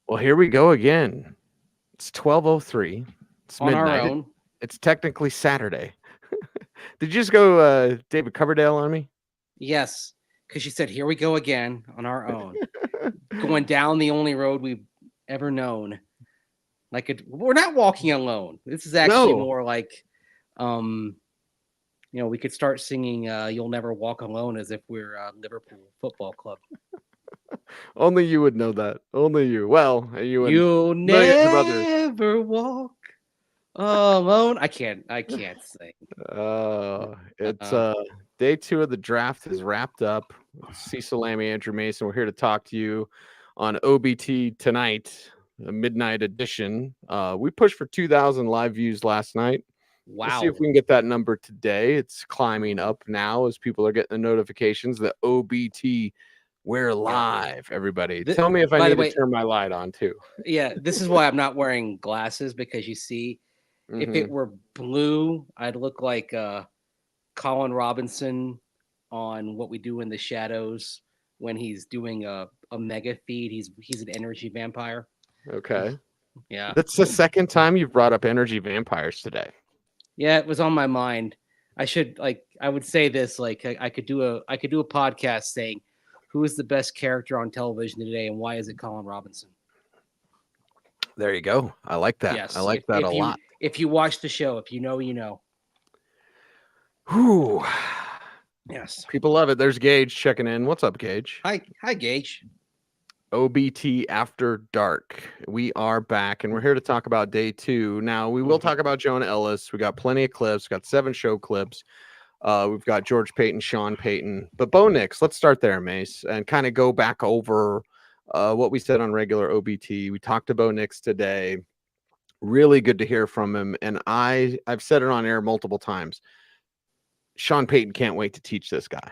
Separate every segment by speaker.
Speaker 1: Well, here we go again. It's 12:03. It's
Speaker 2: On our
Speaker 1: midnight.
Speaker 2: own.
Speaker 1: It's technically Saturday. Did you just go David Coverdale on me?
Speaker 2: Yes, because she said, "Here we go again on our own, going down the only road we've ever known." We're not walking alone. This is actually
Speaker 1: No.
Speaker 2: more like, um, we could start singing "You'll Never Walk Alone" as if we're Liverpool Football Club.
Speaker 1: Only you would know that. Only you. Well, you and
Speaker 2: You'll
Speaker 1: millions of others.
Speaker 2: never walk alone. I can't sing.
Speaker 1: It's
Speaker 2: Uh,
Speaker 1: day 2 of the draft is wrapped up. Cecil, Lammey, Andrew Mason. We're here to talk to you on OBT tonight, a midnight edition. We pushed for 2,000 live views last night. We'll see if
Speaker 2: wow.
Speaker 1: we can get that number today. It's climbing up now as people are getting the notifications that OBT, we're
Speaker 2: Yeah.
Speaker 1: live. Everybody, tell me if I
Speaker 2: By the
Speaker 1: need to
Speaker 2: way,
Speaker 1: turn my light on too.
Speaker 2: yeah, this is why I'm not wearing glasses because you see, if
Speaker 1: Hmm.
Speaker 2: it were blue, I'd look like Colin Robinson on What We Do in the Shadows when he's doing a mega feed. He's an energy vampire.
Speaker 1: Okay,
Speaker 2: Yeah.
Speaker 1: that's the second time you've brought up energy vampires today.
Speaker 2: Yeah, it was on my mind. I would say this I I could do a podcast saying who is the best character on television today and why is it Colin Robinson?
Speaker 1: There you go. I like that. I
Speaker 2: Yes.
Speaker 1: like that a lot.
Speaker 2: If you watch the show, if you know, you know.
Speaker 1: Whew.
Speaker 2: Yes.
Speaker 1: People love it. There's Gage checking in. What's up, Gage?
Speaker 2: Hi Gage.
Speaker 1: OBT After Dark. We are back and we're here to talk about day 2. Now, we will talk about Jonah Ellis. We got plenty of clips. We got 7 show clips. We've got George Payton, Sean Payton. But Bo Nix, let's start there, Mace, and kind of go back over what we said on regular OBT. We talked to Bo Nix today. Really good to hear from him. And I've said it on air multiple times. Sean Payton can't wait to teach this guy.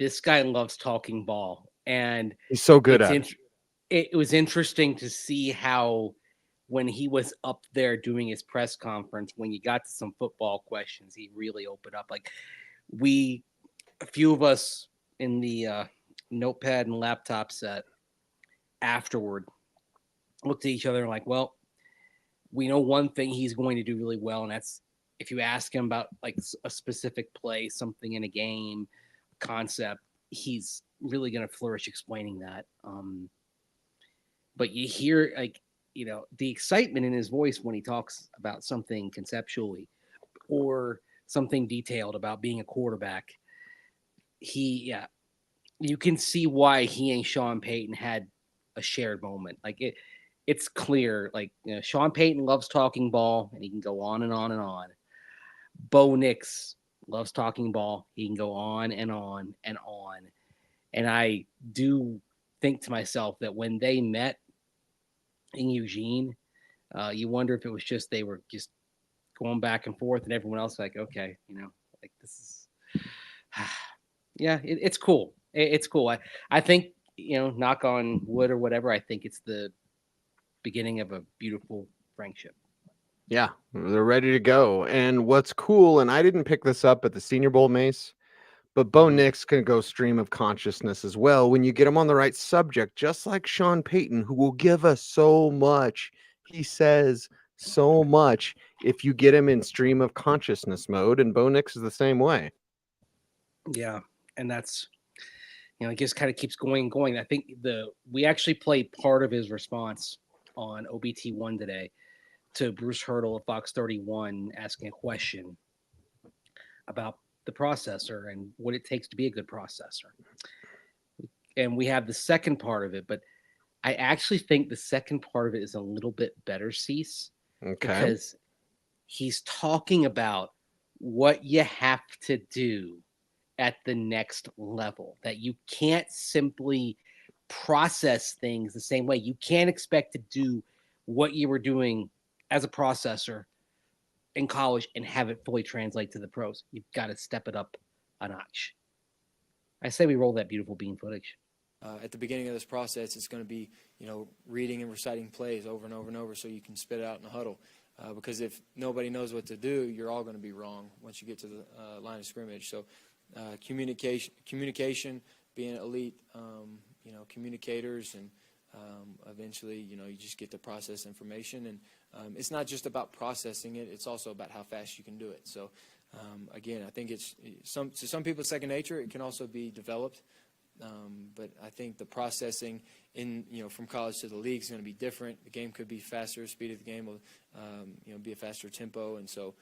Speaker 2: This guy loves talking ball, and
Speaker 1: He's so good
Speaker 2: it's
Speaker 1: at
Speaker 2: in,
Speaker 1: it.
Speaker 2: it was interesting to see how when he was up there doing his press conference, when you got to some football questions, he really opened up. Like a few of us in the notepad and laptop set afterward looked at each other and like, well, we know one thing he's going to do really well, and that's if you ask him about like a specific play, something in a game, concept, he's really going to flourish explaining that. But you hear the excitement in his voice when he talks about something conceptually or something detailed about being a quarterback. You can see why he and Sean Payton had a shared moment. It's clear. Sean Payton loves talking ball, and he can go on and on and on. Bo Nix loves talking ball. He can go on and on and on. And I do think to myself that when they met in Eugene, you wonder if it was just they were just going back and forth, and everyone else like, okay, this is, yeah, it's cool. It's cool. I think knock on wood or whatever. I think it's the beginning of a beautiful friendship.
Speaker 1: Yeah, they're ready to go. And what's cool, and I didn't pick this up at the Senior Bowl, Mace, but Bo
Speaker 2: Mhm.
Speaker 1: Nix can go stream of consciousness as well when you get him on the right subject, just like Sean Payton, who will give us so much. He says so much if you get him in stream of consciousness mode, and Bo Nix is the same way.
Speaker 2: Yeah, and that's it just kind of keeps going and going. I think we actually played part of his response on OBT1 today to Bruce Hurdle of Fox 31 asking a question about the processor and what it takes to be a good processor. And we have the second part of it, but I actually think the second part of it is a little bit better, Cease,
Speaker 1: Okay.
Speaker 2: because he's talking about what you have to do at the next level, that you can't simply process things the same way. You can't expect to do what you were doing as a processor in college and have it fully translate to the pros. You've got to step it up a notch. I say we roll that beautiful bean footage.
Speaker 3: At the beginning of this process, it's going to be, reading and reciting plays over and over and over so you can spit it out in the huddle. Because if nobody knows what to do, you're all going to be wrong once you get to the line of scrimmage. So communication, being elite, communicators and Eventually, you just get to process information, and it's not just about processing it; it's also about how fast you can do it. So, again, I think it's to some people it's second nature. It can also be developed, but I think the processing from college to the league is going to be different. The game could be faster. Speed of the game will be a faster tempo, and so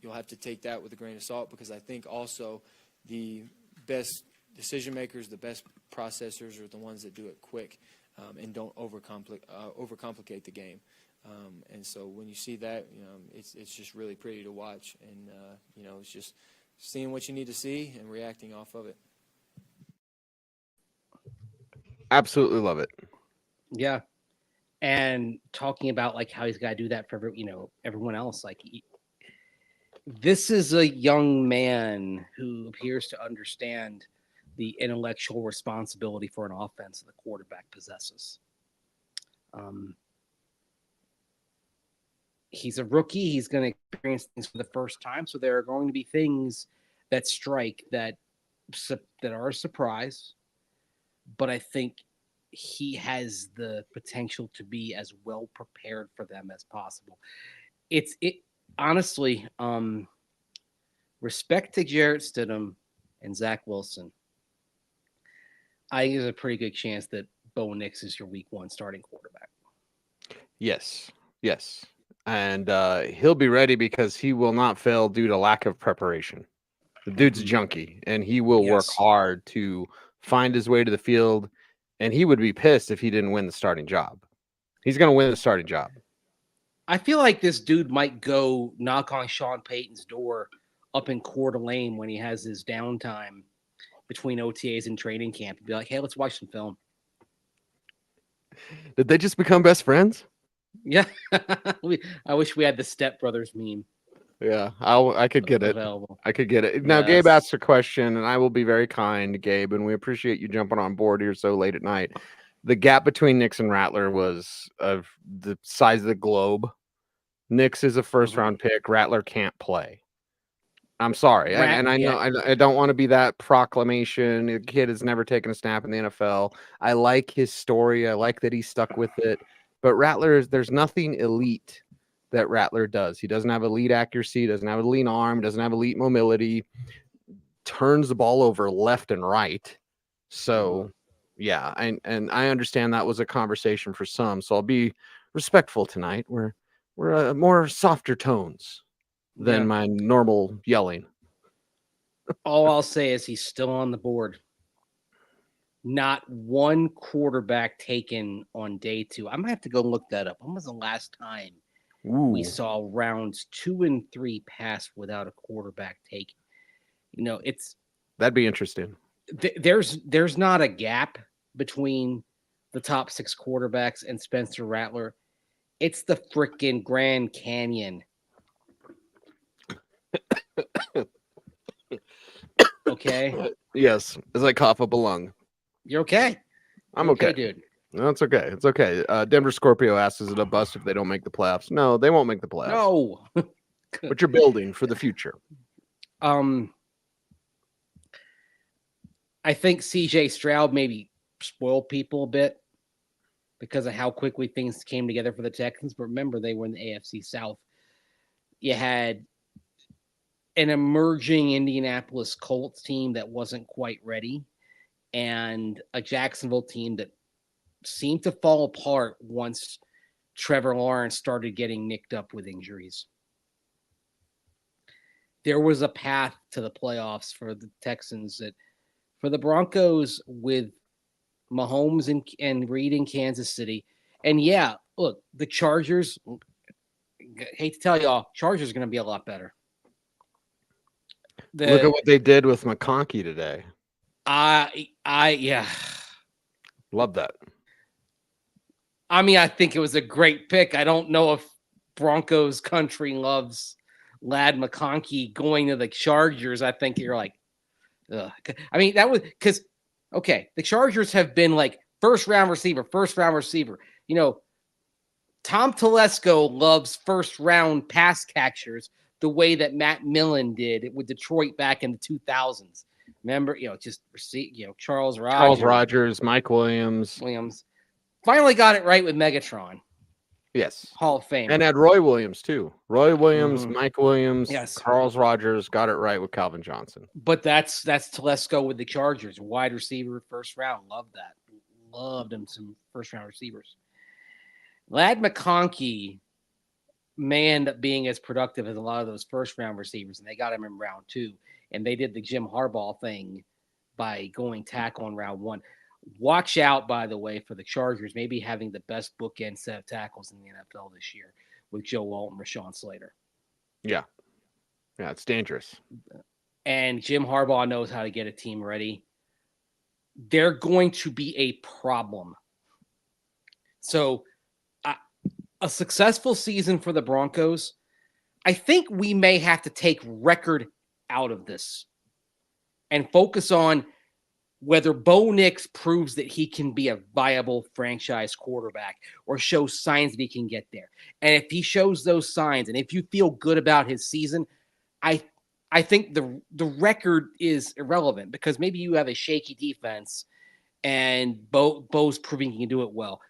Speaker 3: you'll have to take that with a grain of salt, because I think also the best decision makers, the best processors are the ones that do it quick and don't overcomplicate the game. And so when you see that, it's just really pretty to watch, and it's just seeing what you need to see and reacting off of it.
Speaker 1: Absolutely love it.
Speaker 2: Yeah. And talking about like how he's got to do that for everyone else, like this is a young man who appears to understand the intellectual responsibility for an offense the quarterback possesses. He's a rookie. He's going to experience things for the first time. So there are going to be things that strike that are a surprise. But I think he has the potential to be as well prepared for them as possible. Honestly, respect to Jarrett Stidham and Zach Wilson. I think there's a pretty good chance that Bo Nix is your week 1 starting quarterback.
Speaker 1: Yes. And he'll be ready because he will not fail due to lack of preparation. The dude's a junkie, and he will work hard to find his way to the field, and he would be pissed if he didn't win the starting job. He's going to win the starting job.
Speaker 2: I feel like this dude might go knock on Sean Payton's door up in Coeur d'Alene when he has his downtime between OTAs and training camp and be like, hey, let's watch some film.
Speaker 1: Did they just become best friends?
Speaker 2: Yeah. I wish we had the Step Brothers meme.
Speaker 1: Yeah, I could get it.
Speaker 2: Available.
Speaker 1: I could get it. Now, Gabe asked a question, and I will be very kind, Gabe, and we appreciate you jumping on board here so late at night. The gap between Nix and Rattler was of the size of the globe. Nix is a first-round pick. Rattler can't play. I'm sorry. I know I don't want to be that proclamation. The kid has never taken a snap in the NFL. I like his story. I like that he stuck with it. But Rattler, there's nothing elite that Rattler does. He doesn't have elite accuracy, doesn't have a lean arm, doesn't have elite mobility, turns the ball over left and right. So, yeah, and I understand that was a conversation for some. So I'll be respectful tonight. We're more softer tones than my normal yelling.
Speaker 2: All I'll say is he's still on the board. Not one quarterback taken on day 2. I might have to go look that up. When was the last time we saw rounds 2 and 3 pass without a quarterback taken?
Speaker 1: That'd be interesting.
Speaker 2: There's not a gap between the top 6 quarterbacks and Spencer Rattler. It's the frickin' Grand Canyon. Okay.
Speaker 1: Yes, as I cough up a lung.
Speaker 2: You're okay.
Speaker 1: I'm okay,
Speaker 2: dude.
Speaker 1: No, it's okay. It's okay. Denver Scorpio asks, is it a bust if they don't make the playoffs? No, they won't make the playoffs.
Speaker 2: No.
Speaker 1: But you're building for the future.
Speaker 2: I think CJ Stroud maybe spoiled people a bit because of how quickly things came together for the Texans. But remember, they were in the AFC South. You had an emerging Indianapolis Colts team that wasn't quite ready, and a Jacksonville team that seemed to fall apart once Trevor Lawrence started getting nicked up with injuries. There was a path to the playoffs for the Texans that for the Broncos with Mahomes and Reed in Kansas City. And yeah, look, the Chargers, hate to tell y'all, Chargers are going to be a lot better.
Speaker 1: Look at what they did with McConkey today.
Speaker 2: Yeah.
Speaker 1: Love that.
Speaker 2: I mean, I think it was a great pick. I don't know if Broncos country loves Lad McConkey going to the Chargers. I think you're like, ugh. I mean, that was because, okay, the Chargers have been like first round receiver. Tom Telesco loves first round pass catchers the way that Matt Millen did with Detroit back in the 2000s. Remember, just receive, Charles
Speaker 1: Rogers, Mike Williams.
Speaker 2: Finally got it right with Megatron.
Speaker 1: Yes.
Speaker 2: Hall of Fame.
Speaker 1: And had Roy Williams, too. Roy Williams,
Speaker 2: Mhm.
Speaker 1: Mike Williams,
Speaker 2: Yes.
Speaker 1: Charles Rogers got it right with Calvin Johnson.
Speaker 2: But that's Telesco with the Chargers. Wide receiver, first round. Love that. Loved him some first-round receivers. Ladd McConkey may end up being as productive as a lot of those first-round receivers, and they got him in round 2. And they did the Jim Harbaugh thing by going tackle in round 1. Watch out, by the way, for the Chargers maybe having the best bookend set of tackles in the NFL this year with Joe Walton, Rashawn Slater.
Speaker 1: Yeah. Yeah, it's dangerous.
Speaker 2: And Jim Harbaugh knows how to get a team ready. They're going to be a problem. So a successful season for the Broncos, I think we may have to take record out of this and focus on whether Bo Nix proves that he can be a viable franchise quarterback or shows signs that he can get there. And if he shows those signs, and if you feel good about his season, I think the record is irrelevant because maybe you have a shaky defense and Bo's proving he can do it well.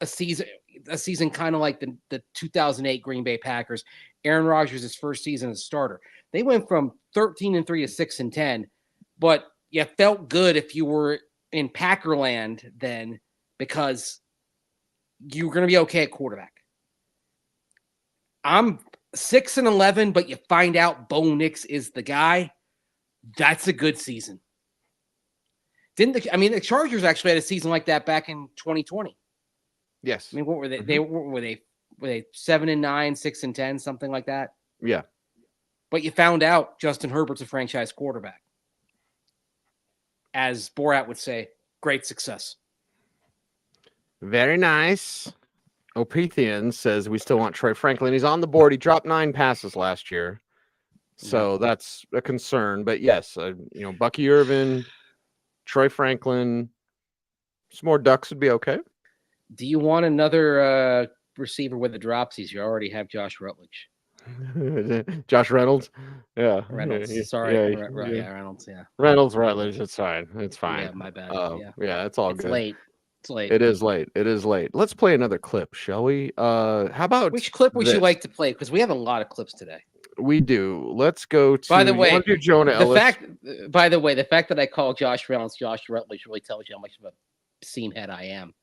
Speaker 2: A season kind of like the 2008 Green Bay Packers. Aaron Rodgers' first season as a starter. They went from 13-3 to 6-10, but you felt good if you were in Packerland then because you were going to be okay at quarterback. I'm 6-11, but you find out Bo Nix is the guy. That's a good season. The Chargers actually had a season like that back in 2020.
Speaker 1: Yes.
Speaker 2: I mean, what were they? Mm-hmm. Were they 7-9, 6-10, something like that?
Speaker 1: Yeah.
Speaker 2: But you found out Justin Herbert's a franchise quarterback. As Borat would say, great success.
Speaker 1: Very nice. Opethian says we still want Troy Franklin. He's on the board. He dropped 9 passes last year. So that's a concern. But yes, Bucky Irvin, Troy Franklin, some more Ducks would be okay.
Speaker 2: Do you want another receiver with the dropsies? You already have Josh Rutledge.
Speaker 1: Josh Reynolds? Yeah.
Speaker 2: Reynolds. Sorry. Reynolds. Yeah.
Speaker 1: Reynolds, Rutledge. It's fine. It's fine.
Speaker 2: Yeah, my bad.
Speaker 1: Yeah, it's all good.
Speaker 2: It's late.
Speaker 1: It is late. Let's play another clip, shall we? How about
Speaker 2: which clip would you like to play? Because we have a lot of clips today.
Speaker 1: We do. Let's go to.
Speaker 2: By the way,
Speaker 1: Jonah Ellis.
Speaker 2: The fact that I call Josh Reynolds Josh Rutledge really tells you how much of a seam head I am.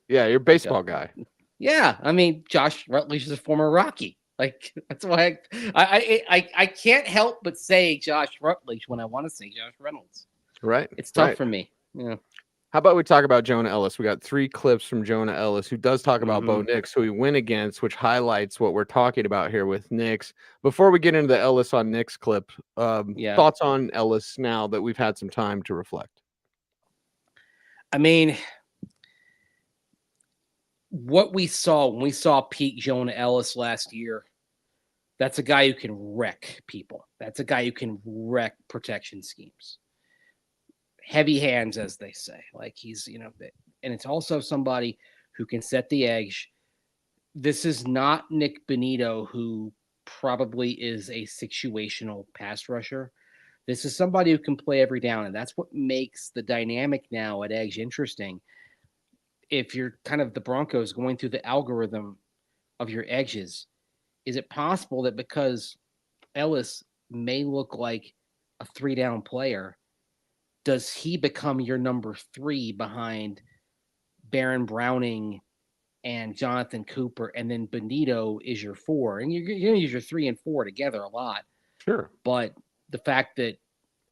Speaker 1: Yeah, you're a baseball guy.
Speaker 2: Yeah, I mean, Josh Rutledge is a former Rocky. Like that's why I can't help but say Josh Rutledge when I want to say Josh Reynolds.
Speaker 1: Right.
Speaker 2: It's tough for me. Yeah.
Speaker 1: How about we talk about Jonah Ellis? We got 3 clips from Jonah Ellis, who does talk about Bo Nix, who he went against, which highlights what we're talking about here with Nix. Before we get into the Ellis on Nix clip, thoughts on Ellis now that we've had some time to reflect?
Speaker 2: I mean, what we saw when we saw peak Jonah Ellis last year, that's a guy who can wreck people. That's a guy who can wreck protection schemes. Heavy hands, as they say. Like he's, and it's also somebody who can set the edge. This is not Nick Bonito, who probably is a situational pass rusher. This is somebody who can play every down, and that's what makes the dynamic now at edge interesting. If you're kind of the Broncos going through the algorithm of your edges, is it possible that because Ellis may look like a 3-down player, does he become your number 3 behind Baron Browning and Jonathan Cooper, and then Bonito is your 4? And you're going to use your 3 and 4 together a lot.
Speaker 1: Sure.
Speaker 2: But the fact that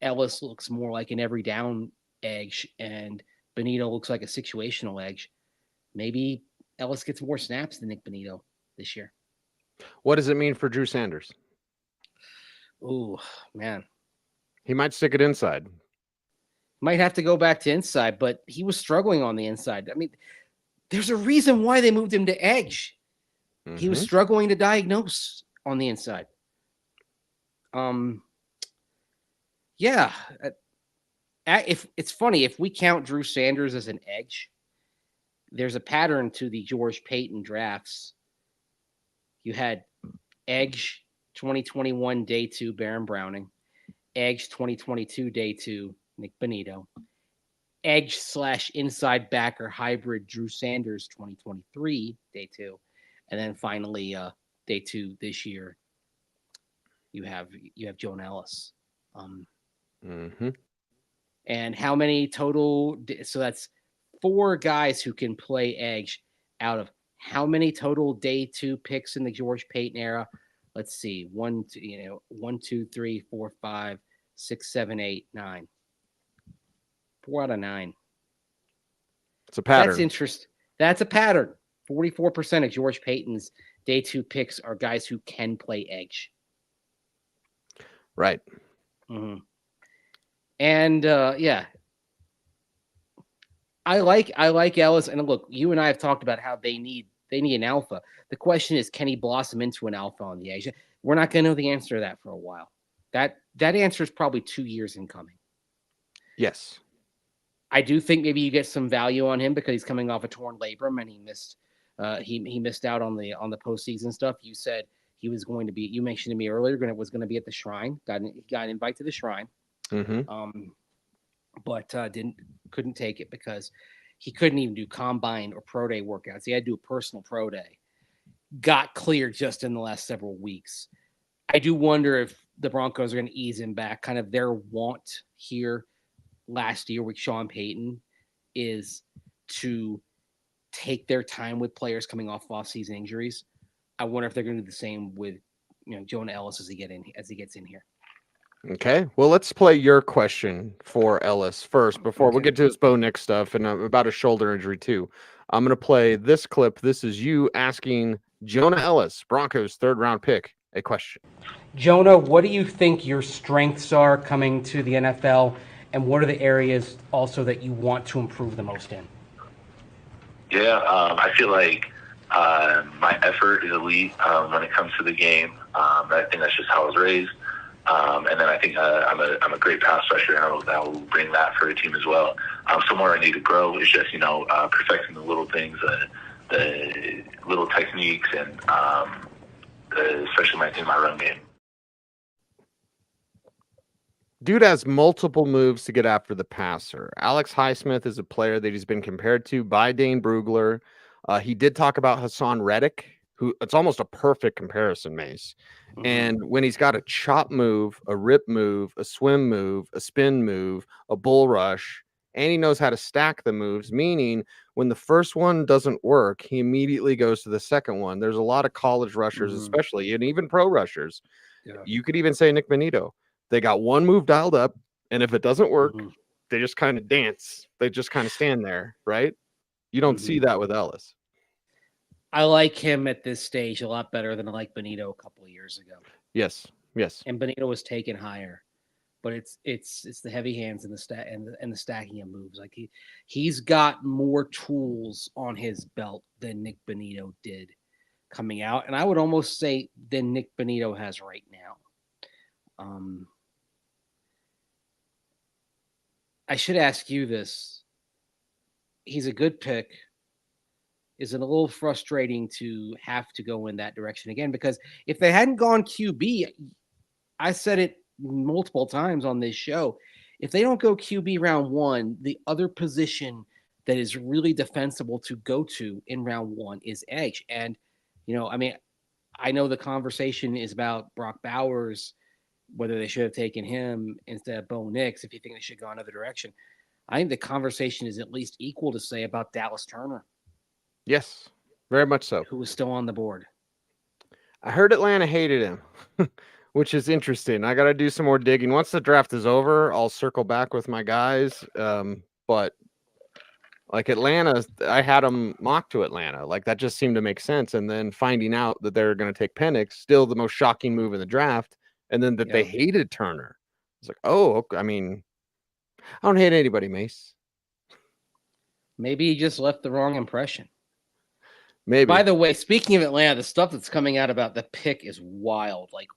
Speaker 2: Ellis looks more like an every down edge and Bonito looks like a situational edge, maybe Ellis gets more snaps than Nick Bonito this year.
Speaker 1: What does it mean for Drew Sanders?
Speaker 2: Oh, man.
Speaker 1: He might stick it inside.
Speaker 2: Might have to go back to inside, but he was struggling on the inside. I mean, there's a reason why they moved him to edge. Mm-hmm. He was struggling to diagnose on the inside. Yeah. If it's funny, if we count Drew Sanders as an edge, there's a pattern to the George Payton drafts. You had edge 2021 day 2 Baron Browning, Edge 2022 day 2, Nick Bonitto. Edge / inside backer hybrid Drew Sanders 2023 day 2. And then finally day 2 this year you have Jonah Ellis. And how many total? So that's 4 guys who can play edge out of how many total day 2 picks in the George Payton era? Let's see. 1, 2, 3, 4, 5, 6, 7, 8, 9. 4 out of 9.
Speaker 1: It's a pattern.
Speaker 2: That's interesting. That's a pattern. 44% of George Payton's day 2 picks are guys who can play edge.
Speaker 1: Right.
Speaker 2: Mm-hmm. And yeah, I like Ellis. And look, you and I have talked about how they need an alpha. The question is, can he blossom into an alpha on the edge? We're not going to know the answer to that for a while. That answer is probably 2 years in coming.
Speaker 1: Yes.
Speaker 2: I do think maybe you get some value on him because he's coming off a torn labrum and he missed out on the postseason stuff. You said he was going to be. You mentioned to me earlier was going to be at the Shrine. Got an invite to the Shrine. But couldn't take it because he couldn't even do combine or pro day workouts. He had to do a personal pro day. Got cleared just in the last several weeks. I do wonder if the Broncos are going to ease him back. Kind of their want here last year with Sean Payton is to take their time with players coming off off-season injuries. I wonder if they're going to do the same with Jonah Ellis as he gets in here.
Speaker 1: Okay, well, let's play your question for Ellis first before we get to his Bo Nix stuff and about a shoulder injury too. I'm going to play this clip. This is you asking Jonah Ellis, Broncos 3rd round pick, a question.
Speaker 2: Jonah, what do you think your strengths are coming to the NFL, and what are the areas also that you want to improve the most in?
Speaker 4: Yeah, I feel like my effort is elite when it comes to the game. I think that's just how I was raised. And then I think I'm a great pass rusher, and I will bring that for the team as well. Somewhere I need to grow is just, perfecting the little things, the little techniques, and especially my run game.
Speaker 1: Dude has multiple moves to get after the passer. Alex Highsmith is a player that he's been compared to by Dane Brugler. He did talk about Hassan Reddick, who it's almost a perfect comparison, Mace. And when he's got a chop move, a rip move, a swim move, a spin move, a bull rush, and he knows how to stack the moves, meaning when the first one doesn't work, he immediately goes to the second one. There's a lot of college rushers, especially, and even pro rushers. Yeah. You could even say Nick Bonitto. They got one move dialed up, and if it doesn't work, they just kind of dance. They just kind of stand there, right? You don't see that with Ellis.
Speaker 2: I like him at this stage a lot better than I liked Bonitto a couple of years ago.
Speaker 1: Yes.
Speaker 2: And Bonitto was taken higher, but it's the heavy hands and the stacking of moves. Like he's got more tools on his belt than Nick Bonitto did coming out, and I would almost say than Nick Bonitto has right now. I should ask you this. He's a good pick. Is it a little frustrating to have to go in that direction again? Because if they hadn't gone QB, I said it multiple times on this show, if they don't go QB round 1, the other position that is really defensible to go to in round 1 is edge. And, I know the conversation is about Brock Bowers, whether they should have taken him instead of Bo Nix, if you think they should go another direction. I think the conversation is at least equal to say about Dallas Turner.
Speaker 1: Yes, very much so.
Speaker 2: Who was still on the board.
Speaker 1: I heard Atlanta hated him, which is interesting. I got to do some more digging. Once the draft is over, I'll circle back with my guys. But like Atlanta, I had them mocked to Atlanta. Like that just seemed to make sense. And then finding out that they're going to take Penix, still the most shocking move in the draft. And then that they hated Turner. It's like, I don't hate anybody, Mace.
Speaker 2: Maybe he just left the wrong impression.
Speaker 1: Maybe.
Speaker 2: By the way, speaking of Atlanta, the stuff that's coming out about the pick is wild. Like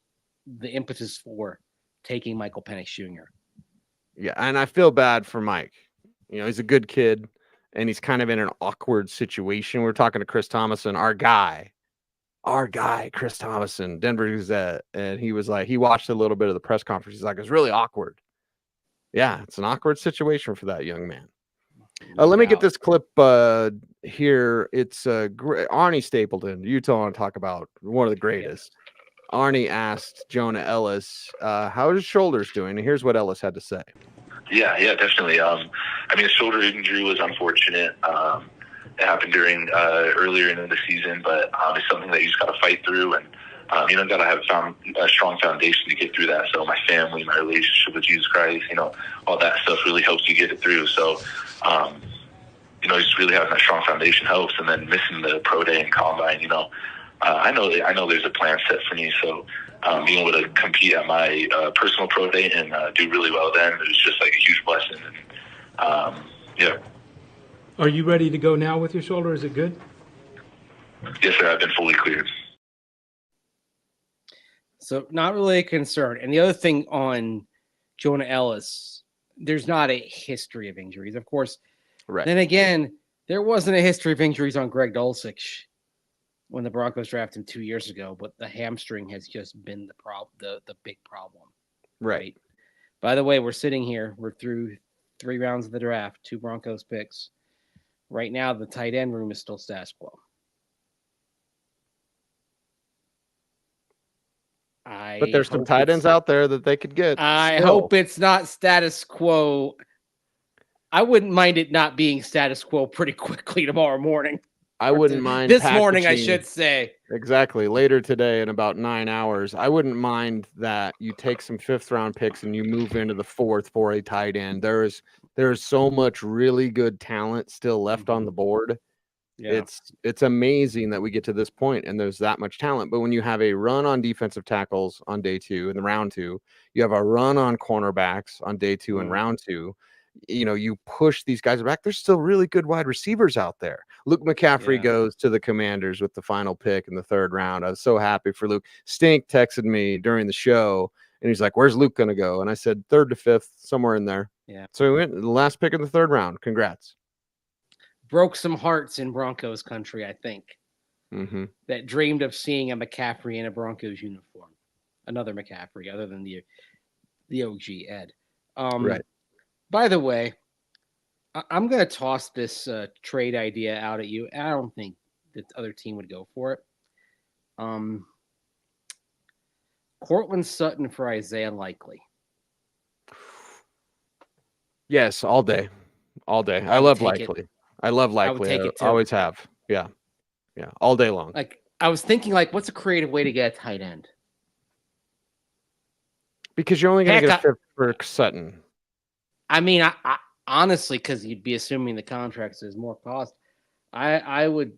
Speaker 2: the impetus for taking Michael Penix Jr.
Speaker 1: Yeah, and I feel bad for Mike. He's a good kid, and he's kind of in an awkward situation. We're talking to Chris Thomason, our guy, our guy, Chris Thomason, Denver Gazette, and he was like, he watched a little bit of the press conference. He's like, it's really awkward. Yeah, it's an awkward situation for that young man. Let me get this clip here. It's Arnie Stapleton, Utah, want to talk about one of the greatest. Arnie asked Jonah Ellis, how his shoulders doing? And here's what Ellis had to say.
Speaker 4: Yeah, definitely. I mean, his shoulder injury was unfortunate. It happened during earlier in the season, but it's something that you just got to fight through, and got to have a strong foundation to get through that. So my family, my relationship with Jesus Christ, all that stuff really helps you get it through. So, just really having that strong foundation helps, and then missing the pro day and combine, I know there's a plan set for me. So being able to compete at my personal pro day and do really well then, it was just like a huge blessing. And yeah.
Speaker 5: Are you ready to go now with your shoulder? Is it good?
Speaker 4: Yes, sir. I've been fully cleared.
Speaker 2: So not really a concern. And the other thing on Jonah Ellis, there's not a history of injuries, of course.
Speaker 1: Right.
Speaker 2: Then again, there wasn't a history of injuries on Greg Dulcich when the Broncos drafted him 2 years ago, but the hamstring has just been the big problem.
Speaker 1: Right.
Speaker 2: By the way, we're sitting here. We're through 3 rounds of the draft, 2 Broncos picks. Right now, the tight end room is still status quo.
Speaker 1: But there's some tight ends out there that they could get.
Speaker 2: I hope it's not status quo. I wouldn't mind it not being status quo pretty quickly tomorrow morning.
Speaker 1: I wouldn't mind
Speaker 2: this morning, I should say.
Speaker 1: Exactly. Later today in about 9 hours, I wouldn't mind that you take some 5th round picks and you move into the 4th for a tight end. There is so much really good talent still left on the board. Yeah. It's amazing that we get to this point and there's that much talent. But when you have a run on defensive tackles on day 2 in the round 2, you have a run on cornerbacks on day 2 and round 2. You push these guys back. There's still really good wide receivers out there. Luke McCaffrey goes to the Commanders with the final pick in the 3rd round. I was so happy for Luke. Stink texted me during the show, and he's like, "Where's Luke going to go?" And I said, 3rd to 5th, somewhere in there.
Speaker 2: Yeah.
Speaker 1: So he went the last pick in the 3rd round. Congrats.
Speaker 2: Broke some hearts in Broncos country, I think, that dreamed of seeing a McCaffrey in a Broncos uniform. Another McCaffrey, other than the OG Ed.
Speaker 1: Right.
Speaker 2: By the way, I'm going to toss this trade idea out at you. I don't think the other team would go for it. Courtland Sutton for Isaiah Likely.
Speaker 1: Yes, all day. All day. I love Likely. I love Likely. I always have. Yeah. Yeah. All day long.
Speaker 2: Like, I was thinking, what's a creative way to get a tight end?
Speaker 1: Because you're only going to get a 5th for Sutton.
Speaker 2: I mean, I honestly, because you'd be assuming the contracts is more cost, I would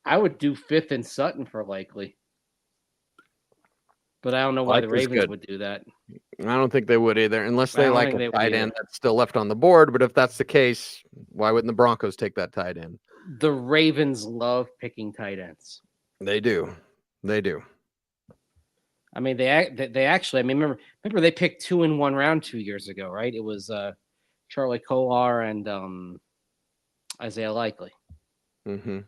Speaker 2: do 5th and Sutton for Likely. But I don't know why the Ravens would do that.
Speaker 1: I don't think they would either, unless they like a tight end that's still left on the board. But if that's the case, why wouldn't the Broncos take that tight end?
Speaker 2: The Ravens love picking tight ends.
Speaker 1: They do. They do.
Speaker 2: I mean, they actually. I mean, remember they picked 2 in 1 round 2 years ago, right? It was Charlie Kolar and Isaiah Likely.
Speaker 1: Mm-hmm.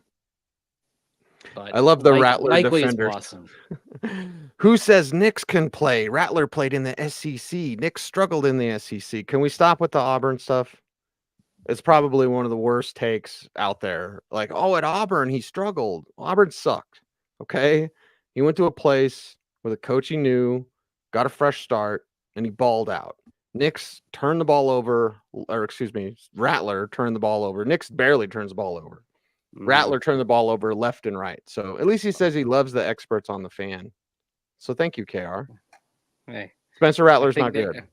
Speaker 2: But
Speaker 1: I love the Rattler
Speaker 2: Likely
Speaker 1: defenders.
Speaker 2: Is awesome.
Speaker 1: Who says Nix can play? Rattler played in the SEC. Nix struggled in the SEC. Can we stop with the Auburn stuff? It's probably one of the worst takes out there. Like, at Auburn, he struggled. Auburn sucked. Okay. He went to a place with a coach he knew, got a fresh start, and he balled out. Nix turned the ball over, Rattler turned the ball over. Nix barely turns the ball over. Rattler turned the ball over left and right. So at least he says he loves the experts on the fan. So thank you, KR.
Speaker 2: Hey,
Speaker 1: Spencer Rattler's not good.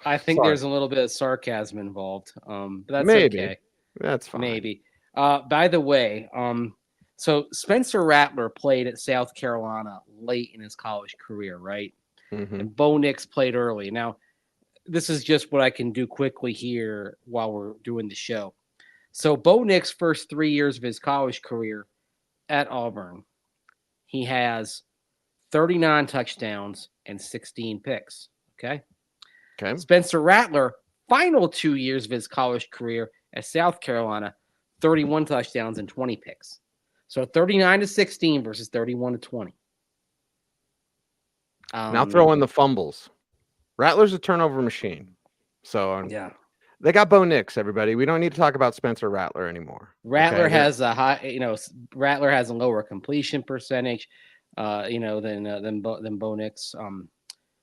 Speaker 2: I think there's a little bit of sarcasm involved. But that's
Speaker 1: maybe.
Speaker 2: Okay.
Speaker 1: That's fine.
Speaker 2: Maybe. By the way, so Spencer Rattler played at South Carolina late in his college career, right? And Bo Nix played early. Now, this is just what I can do quickly here while we're doing the show. So Bo Nix' first 3 years of his college career at Auburn, he has 39 touchdowns and 16 picks. Okay. Spencer Rattler, final 2 years of his college career at South Carolina, 31 touchdowns and 20 picks. So 39-16 versus 31-20.
Speaker 1: Now throw in the fumbles. Rattler's a turnover machine. So
Speaker 2: yeah.
Speaker 1: They got Bo Nix, everybody. We don't need to talk about Spencer Rattler anymore.
Speaker 2: Rattler has a high, Rattler has a lower completion percentage, than Bo Nix.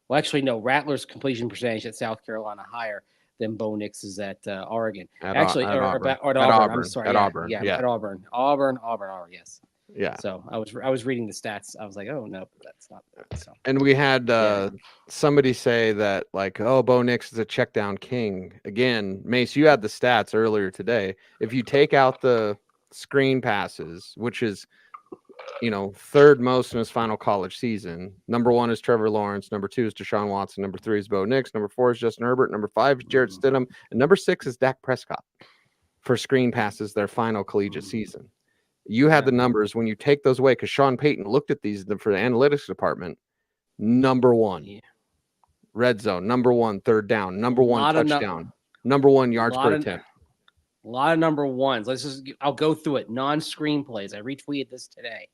Speaker 2: Well, actually, no. Rattler's completion percentage at South Carolina higher than Bo Nix is at Oregon.
Speaker 1: At
Speaker 2: Auburn. I'm sorry.
Speaker 1: At Auburn.
Speaker 2: Yeah, at Auburn. Auburn. Yes.
Speaker 1: Yeah.
Speaker 2: So I was reading the stats. I was like, oh no, that's not. So.
Speaker 1: And we had somebody say that like, oh, Bo Nix is a check down king. Again, Mace, you had the stats earlier today. If you take out the screen passes, which is third most in his final college season. Number 1 is Trevor Lawrence. Number 2 is Deshaun Watson. Number 3 is Bo Nix. Number 4 is Justin Herbert. Number 5 is Jarrett Stidham. And number 6 is Dak Prescott for screen passes their final collegiate season. You had the numbers when you take those away because Sean Payton looked at these for the analytics department. Number 1, red zone. Number 1, third down. Number 1, touchdown. Number 1, yards per attempt.
Speaker 2: A lot of number ones. I'll go through it. Non-screen plays. I retweeted this today.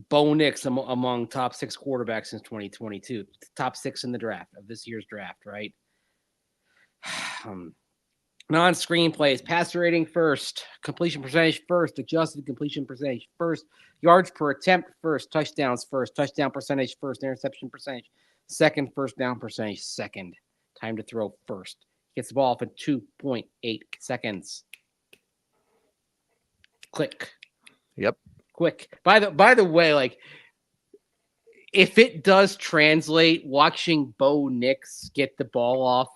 Speaker 2: Bo Nix among top 6 quarterbacks since 2022. Top 6 in the draft of this year's draft, right? Non-screen plays. Passer rating first. Completion percentage first. Adjusted completion percentage first. Yards per attempt first. Touchdowns first. Touchdown percentage first. Interception percentage second. First down percentage second. Time to throw first. Gets the ball off in 2.8 seconds. Click.
Speaker 1: Yep.
Speaker 2: Quick. By the way, like if it does translate, watching Bo Nix get the ball off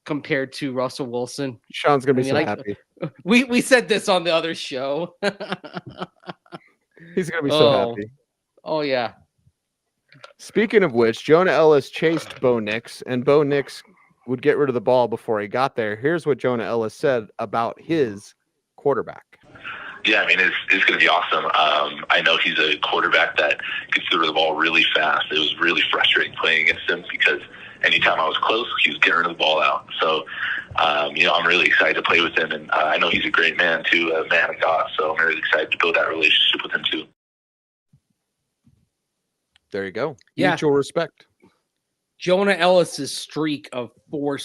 Speaker 2: compared to Russell Wilson,
Speaker 1: Sean's gonna be happy.
Speaker 2: We said this on the other show.
Speaker 1: He's gonna be so happy.
Speaker 2: Oh yeah.
Speaker 1: Speaking of which, Jonah Ellis chased Bo Nix, and Bo Nix would get rid of the ball before he got there. Here's what Jonah Ellis said about his quarterback.
Speaker 4: Yeah, I mean, it's going to be awesome. I know he's a quarterback that gets through the ball really fast. It was really frustrating playing against him because anytime I was close, he was getting rid of the ball out. So, I'm really excited to play with him. And I know he's a great man, too, a man of God. So I'm really excited to build that relationship with him, too.
Speaker 1: There you go.
Speaker 2: Yeah.
Speaker 1: Mutual respect.
Speaker 2: Jonah Ellis's streak of 4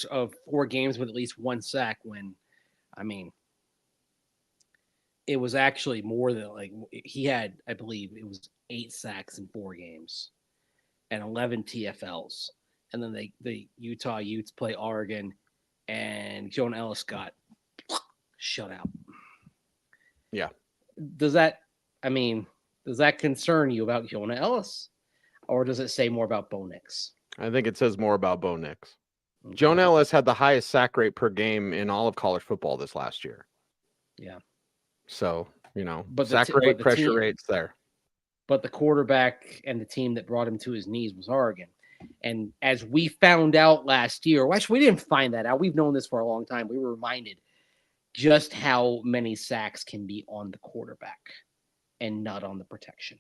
Speaker 2: games with at least 1 sack it was actually more than he had, I believe it was 8 sacks in 4 games and 11 TFLs. And then the Utah Utes play Oregon and Jonah Ellis got shut out.
Speaker 1: Yeah.
Speaker 2: Does that concern you about Jonah Ellis or does it say more about Bo Nix?
Speaker 1: I think it says more about Bo Nix. Okay. Jonah Ellis had the highest sack rate per game in all of college football this last year.
Speaker 2: Yeah.
Speaker 1: So, but sack rate, pressure rates there.
Speaker 2: But the quarterback and the team that brought him to his knees was Oregon. And as we found out last year, well, actually, we didn't find that out. We've known this for a long time. We were reminded just how many sacks can be on the quarterback and not on the protection.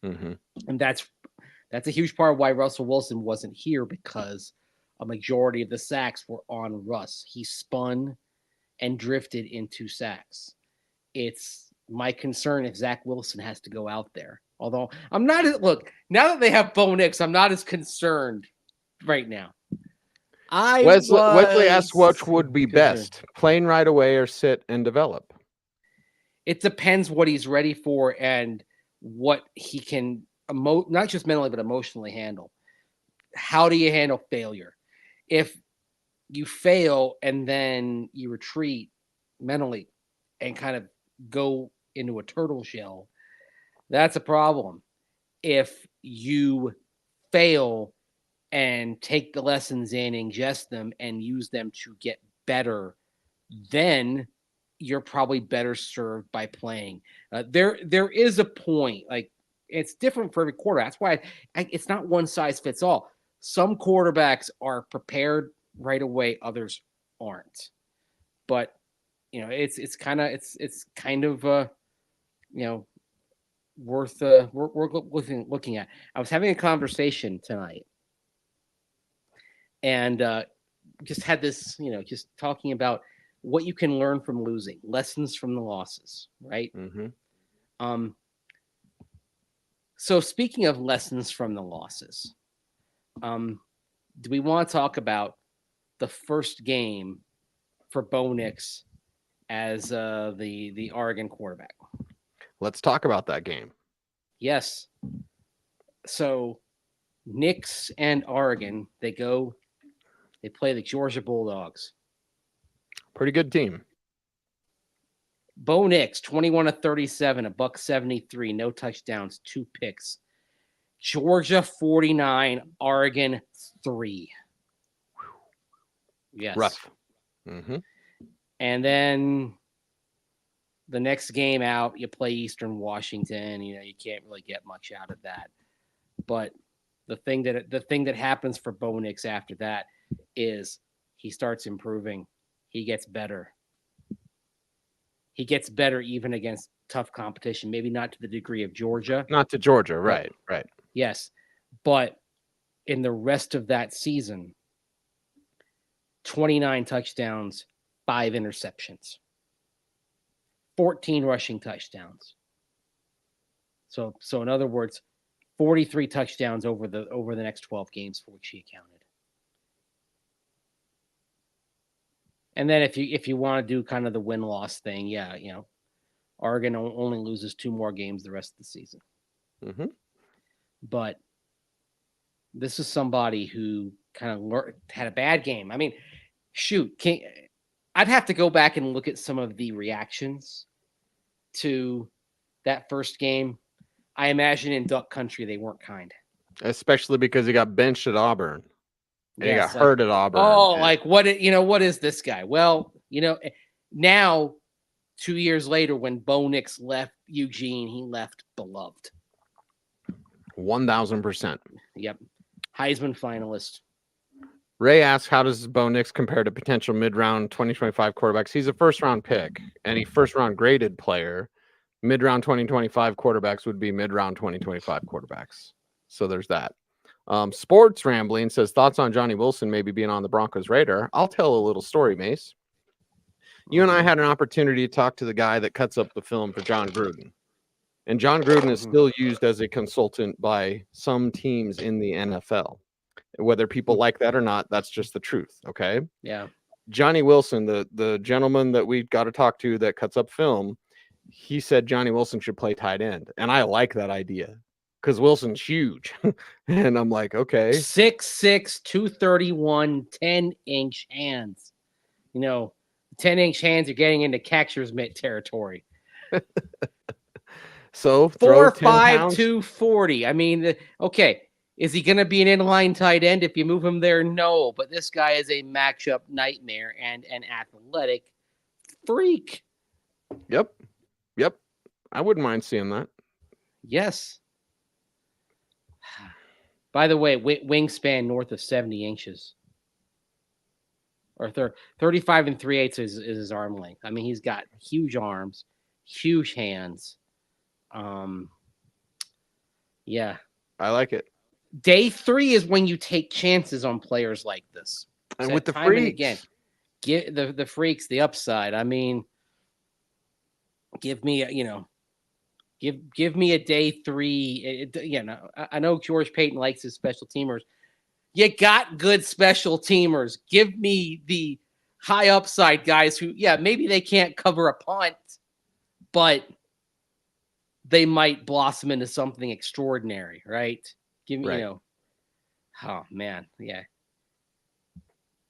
Speaker 1: Mm-hmm.
Speaker 2: And that's a huge part of why Russell Wilson wasn't here because a majority of the sacks were on Russ. He spun and drifted into sacks. It's my concern if Zach Wilson has to go out there. Although I'm not now that they have Bo Nix, I'm not as concerned right now.
Speaker 1: Wesley asked what would be best, playing right away or sit and develop.
Speaker 2: It depends what he's ready for and what he can not just mentally, but emotionally handle. How do you handle failure? If you fail and then you retreat mentally and kind of go into a turtle shell, that's a problem. If you fail and take the lessons in, ingest them, and use them to get better, then you're probably better served by playing. There is a point, like it's different for every quarterback. That's why it's not one size fits all. Some quarterbacks are prepared right away, others aren't. But it's kind of worth looking at. I was having a conversation tonight, and just had this, just talking about what you can learn from losing, lessons from the losses, right?
Speaker 1: Mm-hmm.
Speaker 2: So speaking of lessons from the losses, do we want to talk about the first game for Bo Nix as the Oregon quarterback?
Speaker 1: Let's talk about that game.
Speaker 2: Yes. So Nix and Oregon, they play the Georgia Bulldogs.
Speaker 1: Pretty good team.
Speaker 2: Bo Nix, 21 of 37, $173, no touchdowns, 2 picks. Georgia 49, Oregon 3. Yes.
Speaker 1: Rough. Mm-hmm.
Speaker 2: And then the next game out, you play Eastern Washington. You can't really get much out of that. But the thing that happens for Bo Nix after that is he starts improving. He gets better. He gets better even against tough competition. Maybe not to the degree of Georgia.
Speaker 1: Not to Georgia, right? Right.
Speaker 2: Yes, but in the rest of that season, 29 touchdowns, 5 interceptions, 14 rushing touchdowns. So in other words, 43 touchdowns over the next 12 games for which he accounted. And then if you want to do kind of the win-loss thing, yeah, Oregon only loses 2 more games the rest of the season.
Speaker 1: Mm-hmm.
Speaker 2: But this is somebody who kind of had a bad game. I mean, shoot, I'd have to go back and look at some of the reactions to that first game. I imagine in Duck Country they weren't kind.
Speaker 1: Especially because he got benched at Auburn. And he got
Speaker 2: Yes,
Speaker 1: hurt at Auburn.
Speaker 2: Oh, like what is this guy? Well, now 2 years later when Bo Nix left Eugene, he left beloved.
Speaker 1: 1,000%.
Speaker 2: Yep. Heisman finalist.
Speaker 1: Ray asks, how does Bo Nix compare to potential mid-round 2025 quarterbacks? He's a first-round pick, and a first-round graded player. Mid-round 2025 quarterbacks would be mid-round 2025 quarterbacks. So there's that. Sports Rambling says, thoughts on Johnny Wilson maybe being on the Broncos' radar. I'll tell a little story, Mace. You and I had an opportunity to talk to the guy that cuts up the film for John Gruden. And John Gruden is still used as a consultant by some teams in the NFL. Whether people like that or not, that's just the truth, okay?
Speaker 2: Yeah. Johnny
Speaker 1: Wilson, the gentleman that we got to talk to that cuts up film, he said Johnny Wilson should play tight end. And I like that idea because Wilson's huge. And I'm like, okay.
Speaker 2: 6'6", 231, 10-inch hands. 10-inch hands are getting into catcher's mitt territory.
Speaker 1: So
Speaker 2: 4'5", 240. I mean, okay. Is he going to be an inline tight end if you move him there? No, but this guy is a matchup nightmare and an athletic freak.
Speaker 1: Yep. I wouldn't mind seeing that.
Speaker 2: Yes. By the way, wingspan north of 70 inches. Or 35 3/8 is his arm length. I mean, he's got huge arms, huge hands. Yeah.
Speaker 1: I like it.
Speaker 2: Day 3 is when you take chances on players like this.
Speaker 1: And with the freaks.
Speaker 2: Again, give the freaks the upside. I mean, give me give me a day 3. I know George Payton likes his special teamers. You got good special teamers. Give me the high upside guys who, maybe they can't cover a punt, but they might blossom into something extraordinary, right? Give me, oh man, yeah.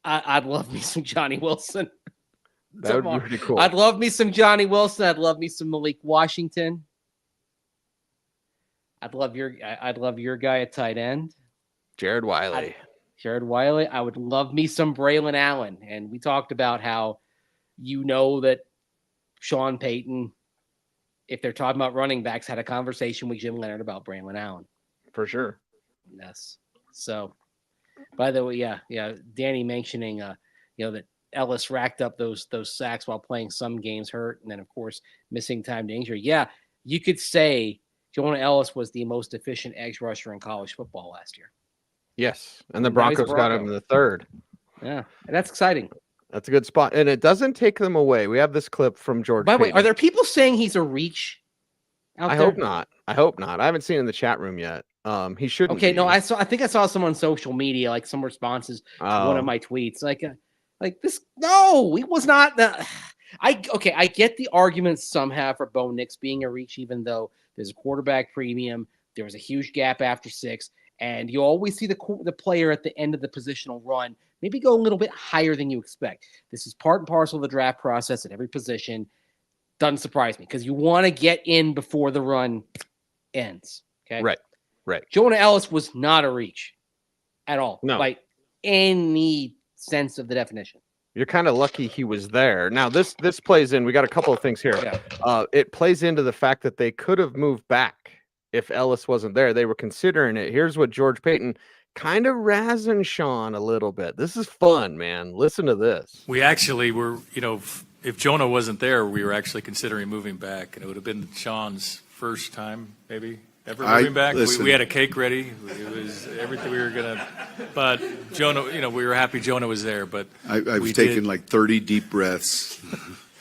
Speaker 2: I'd love me some Johnny Wilson.
Speaker 1: That would be pretty cool.
Speaker 2: I'd love me some Johnny Wilson. I'd love me some Malik Washington. I'd love your guy at tight end.
Speaker 1: Jared Wiley.
Speaker 2: I would love me some Braylon Allen. And we talked about how that Sean Payton, if they're talking about running backs, had a conversation with Jim Leonard about Braylon Allen.
Speaker 1: For sure.
Speaker 2: Yes. So, by the way, Danny mentioning, that Ellis racked up those sacks while playing some games hurt, and then of course missing time to injury. Yeah, you could say Jonah Ellis was the most efficient edge rusher in college football last year.
Speaker 1: Yes, and the Broncos got him in the 3rd.
Speaker 2: Yeah, and that's exciting.
Speaker 1: That's a good spot. And it doesn't take them away. We have this clip from George
Speaker 2: By the way,
Speaker 1: Payton.
Speaker 2: are there people saying he's a reach out
Speaker 1: I
Speaker 2: there?
Speaker 1: hope not. I hope not. I haven't seen it in the chat room yet. He shouldn't
Speaker 2: Okay,
Speaker 1: be.
Speaker 2: no, I think I saw some on social media, like some responses to one of my tweets. Like this, no, he was not. I get the arguments some have for Bo Nix being a reach, even though there's a quarterback premium. There was a huge gap after 6, and you always see the player at the end of the positional run maybe go a little bit higher than you expect. This is part and parcel of the draft process at every position. Doesn't surprise me because you want to get in before the run ends. Okay,
Speaker 1: Right.
Speaker 2: Jonah Ellis was not a reach at all,
Speaker 1: No.
Speaker 2: by any sense of the definition.
Speaker 1: You're kind of lucky he was there. Now, this plays in. We got a couple of things here.
Speaker 2: Yeah.
Speaker 1: It plays into the fact that they could have moved back if Ellis wasn't there. They were considering it. Here's what George Payton kind of razzing Sean a little bit. This is fun, man. Listen to this.
Speaker 6: We actually were, if Jonah wasn't there, we were actually considering moving back, and it would have been Sean's first time, maybe, ever moving back. We had a cake ready. It was everything we were going to, but Jonah, we were happy Jonah was there, but
Speaker 7: I've taken like 30 deep breaths.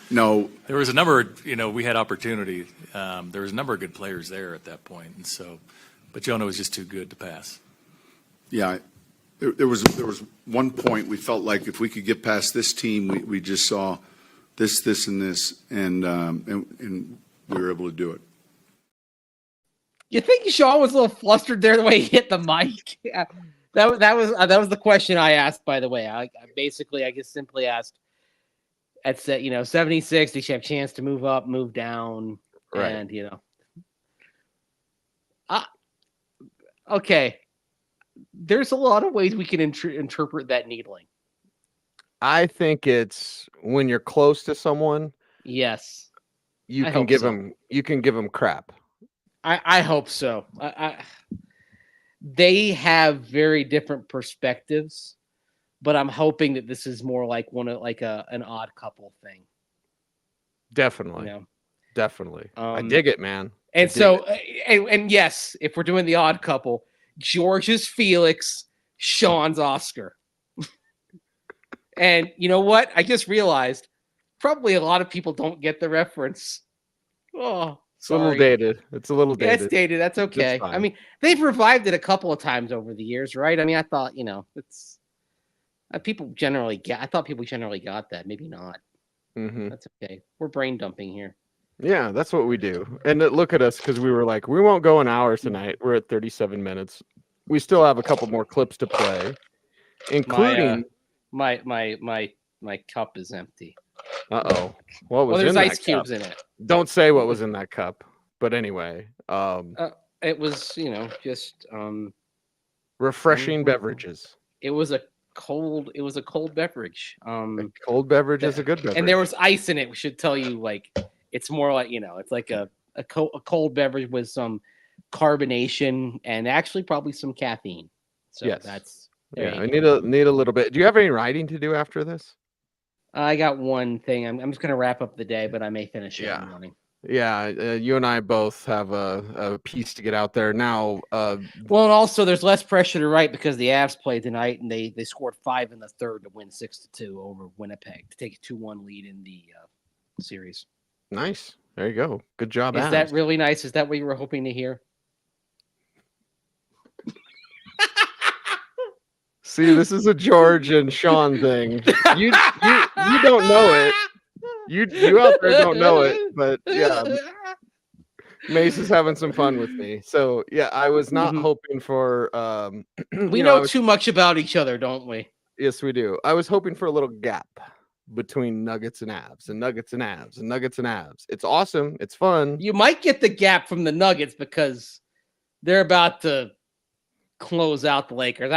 Speaker 7: No.
Speaker 6: There was a number, we had opportunity. There was a number of good players there at that point, and so, but Jonah was just too good to pass.
Speaker 7: Yeah. There was one point we felt like if we could get past this team, we just saw this, and this, and we were able to do it.
Speaker 2: You think Sean was a little flustered there the way he hit the mic? Yeah. That was the question I asked, by the way. I just simply asked at 76, did she have a chance to move up, move down?
Speaker 1: Right.
Speaker 2: And okay. There's a lot of ways we can interpret that needling.
Speaker 1: I think it's when you're close to someone.
Speaker 2: Yes.
Speaker 1: You can give them crap.
Speaker 2: I hope so. They have very different perspectives, but I'm hoping that this is more like an odd couple thing.
Speaker 1: Definitely. Definitely. I dig it, man.
Speaker 2: And so, and yes, if we're doing the odd couple, George's Felix, Sean's Oscar. And you know what? I just realized probably a lot of people don't get the reference. Oh,
Speaker 1: it's a little dated. It's a little dated.
Speaker 2: Yeah, it's dated. That's okay. I mean, they've revived it a couple of times over the years, right? I mean, I thought, it's people generally get. I thought people generally got that. Maybe not.
Speaker 1: Mm-hmm.
Speaker 2: That's okay. We're brain dumping here.
Speaker 1: Yeah, that's what we do. And look at us, because we were like, we won't go an hour tonight. We're at 37 minutes. We still have a couple more clips to play, including
Speaker 2: my cup is empty.
Speaker 1: Uh-oh. What was
Speaker 2: there's
Speaker 1: in that
Speaker 2: ice cubes
Speaker 1: cup?
Speaker 2: in it.
Speaker 1: Don't say what was in that cup. But anyway,
Speaker 2: it was, just
Speaker 1: refreshing beverages.
Speaker 2: It was a cold beverage.
Speaker 1: A cold beverage is a good beverage.
Speaker 2: And there was ice in it. We should tell you, it's more like, it's like a cold beverage with some carbonation and actually probably some caffeine. So
Speaker 1: yes.
Speaker 2: That's
Speaker 1: I need a little bit. Do you have any writing to do after this?
Speaker 2: I got one thing. I'm just going to wrap up the day, but I may finish it in the morning.
Speaker 1: Yeah, you and I both have a piece to get out there now.
Speaker 2: Well, and also there's less pressure to write because the Avs played tonight and they scored 5 in the third to win 6-2 over Winnipeg to take a 2-1 lead in the series.
Speaker 1: Nice. There you go. Good job.
Speaker 2: Is that really nice? Is that what you were hoping to hear?
Speaker 1: See, this is a George and Sean thing. You don't know it. You out there don't know it, but yeah. Mace is having some fun with me. So yeah, I was not hoping for
Speaker 2: we know too much about each other, don't we?
Speaker 1: Yes, we do. I was hoping for a little gap between Nuggets and Avs and Nuggets and Avs and Nuggets and Avs. It's awesome. It's fun.
Speaker 2: You might get the gap from the Nuggets because they're about to close out the Lakers.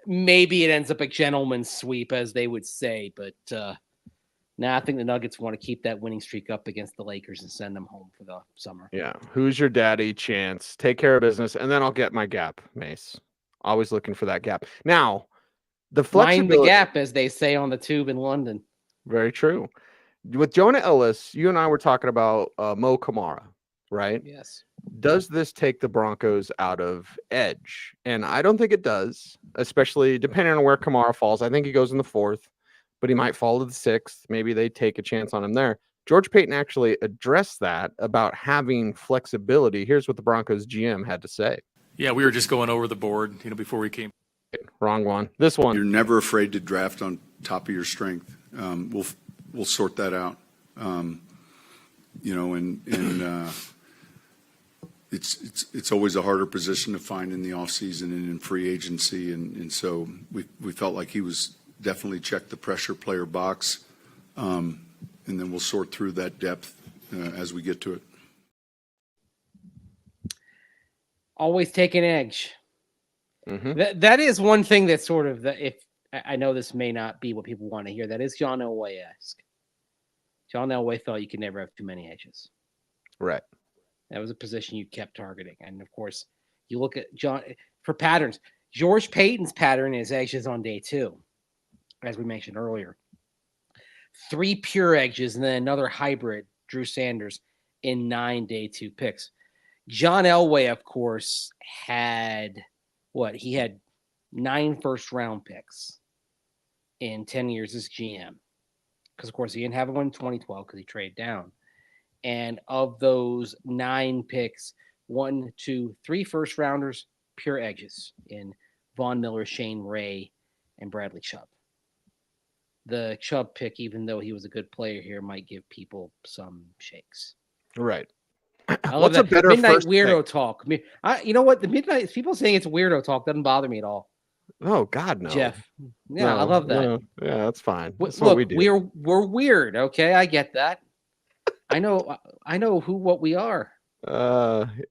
Speaker 2: Maybe it ends up a gentleman's sweep, as they would say, but I think the Nuggets want to keep that winning streak up against the Lakers and send them home for the summer.
Speaker 1: Yeah. Who's your daddy? Chance. Take care of business, and then I'll get my gap, Mace. Always looking for that gap. Now, the flexibility.
Speaker 2: Mind the gap, as they say on the tube in London.
Speaker 1: Very true. With Jonah Ellis, you and I were talking about Mo Kamara, right?
Speaker 2: Yes.
Speaker 1: Does this take the Broncos out of edge? And I don't think it does, especially depending on where Kamara falls. I think he goes in the 4th, but he might fall to the 6th. Maybe they take a chance on him there. George Paton actually addressed that about having flexibility. Here's what the Broncos GM had to say.
Speaker 6: Yeah, we were just going over the board, before we came.
Speaker 1: Wrong one. This one.
Speaker 7: You're never afraid to draft on top of your strength. We'll sort that out. It's always a harder position to find in the offseason and in free agency, and so we felt like he was definitely checked the pressure player box, and then we'll sort through that depth as we get to it.
Speaker 2: Always take an edge.
Speaker 1: Mm-hmm.
Speaker 2: That is one thing that sort of, if I know this may not be what people want to hear, that is John Elway-esque. John Elway thought you could never have too many edges.
Speaker 1: Right.
Speaker 2: That was a position you kept targeting. And of course, you look at John for patterns. George Paton's pattern is edges on day 2, as we mentioned earlier. 3 pure edges and then another hybrid, Drew Sanders, in 9 day 2 picks. John Elway, of course, had he had 9 first-round picks in 10 years as GM. Because, of course, he didn't have one in 2012 because he traded down. And of those 9 picks, 1, 2, 3 first-rounders, pure edges in Von Miller, Shane Ray, and Bradley Chubb. The Chubb pick, even though he was a good player here, might give people some shakes.
Speaker 1: Right.
Speaker 2: I love that. Midnight weirdo talk. You know what? The midnight people saying it's weirdo talk doesn't bother me at all.
Speaker 1: Oh God, no,
Speaker 2: Jeff. Yeah,
Speaker 1: no,
Speaker 2: I love that.
Speaker 1: No. Yeah, that's fine. That's
Speaker 2: Look,
Speaker 1: what we do.
Speaker 2: We're weird. Okay, I get that. I know what we are.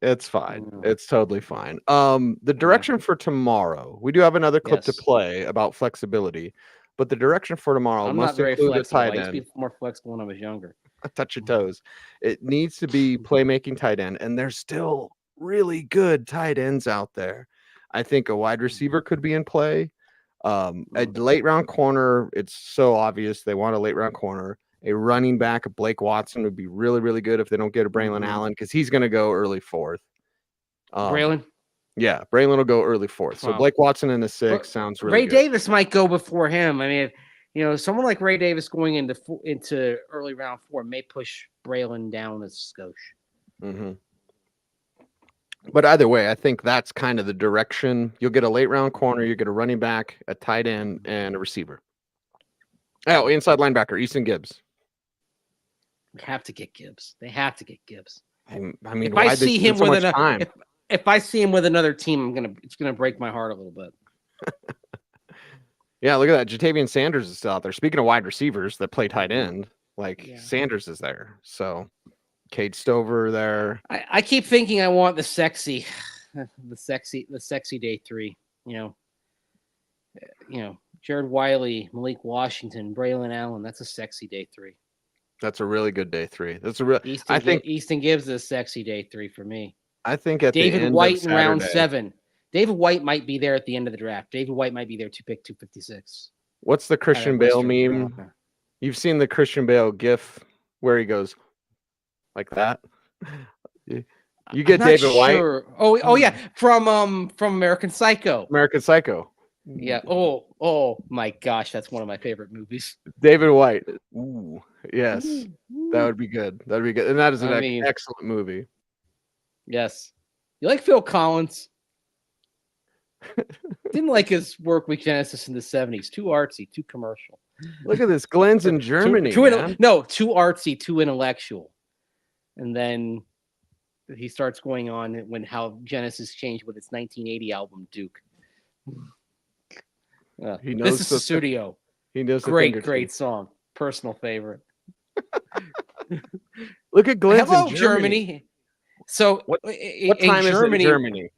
Speaker 1: It's fine. It's totally fine. The direction for tomorrow. We do have another clip to play about flexibility, but the direction for tomorrow must include a tight end.
Speaker 2: I used to be more flexible when I was younger.
Speaker 1: Touch your toes. It needs to be playmaking tight end, and there's still really good tight ends out there. I think a wide receiver could be in play. A late round corner, it's so obvious they want a late round corner. A running back, a Blake Watson would be really, really good if they don't get a Braylon Allen, because he's going to go early 4th.
Speaker 2: Braylon?
Speaker 1: Yeah, Braylon will go early 4th. So Blake Watson in the 6th sounds really
Speaker 2: good. Ray Davis might go before him. I mean, someone like Ray Davis going into early round 4 may push Braylon down a skosh.
Speaker 1: Mm-hmm. But either way, I think that's kind of the direction. You'll get a late round corner, you get a running back, a tight end, and a receiver. Oh, inside linebacker, Easton Gibbs.
Speaker 2: They have to get Gibbs. They have to get Gibbs.
Speaker 1: I mean,
Speaker 2: if I see him with if I see him with another team, it's gonna break my heart a little bit.
Speaker 1: Yeah, look at that. Jatavian Sanders is still out there. Speaking of wide receivers that play tight end, Sanders is there. So Cade Stover there.
Speaker 2: I keep thinking I want the sexy day 3. Jared Wiley, Malik Washington, Braylon Allen. That's a sexy day 3.
Speaker 1: That's a really good day 3. That's a real.
Speaker 2: I think Easton Gibbs is a sexy day 3 for me.
Speaker 1: I think at
Speaker 2: David
Speaker 1: the end
Speaker 2: White
Speaker 1: of
Speaker 2: in round 7. David White might be there at the end of the draft. David White might be there to pick 256.
Speaker 1: What's the Christian Bale meme? You've seen the Christian Bale gif where he goes like that. You get David White.
Speaker 2: Oh yeah, from American Psycho.
Speaker 1: American Psycho.
Speaker 2: Yeah. Oh my gosh, that's one of my favorite movies.
Speaker 1: David White. Ooh, yes, that would be good. That'd be good, and that is an excellent movie.
Speaker 2: Yes. You like Phil Collins? Didn't like his work with Genesis in the 70s. Too artsy, too commercial.
Speaker 1: Look at this. Glenn's in Germany.
Speaker 2: Too artsy, too intellectual. And then he starts going on when how Genesis changed with its 1980 album, Duke. This is the studio.
Speaker 1: He knows.
Speaker 2: Great song. Personal favorite.
Speaker 1: Look at Glenn's
Speaker 2: Hello,
Speaker 1: in Germany.
Speaker 2: So
Speaker 1: what time is it in Germany?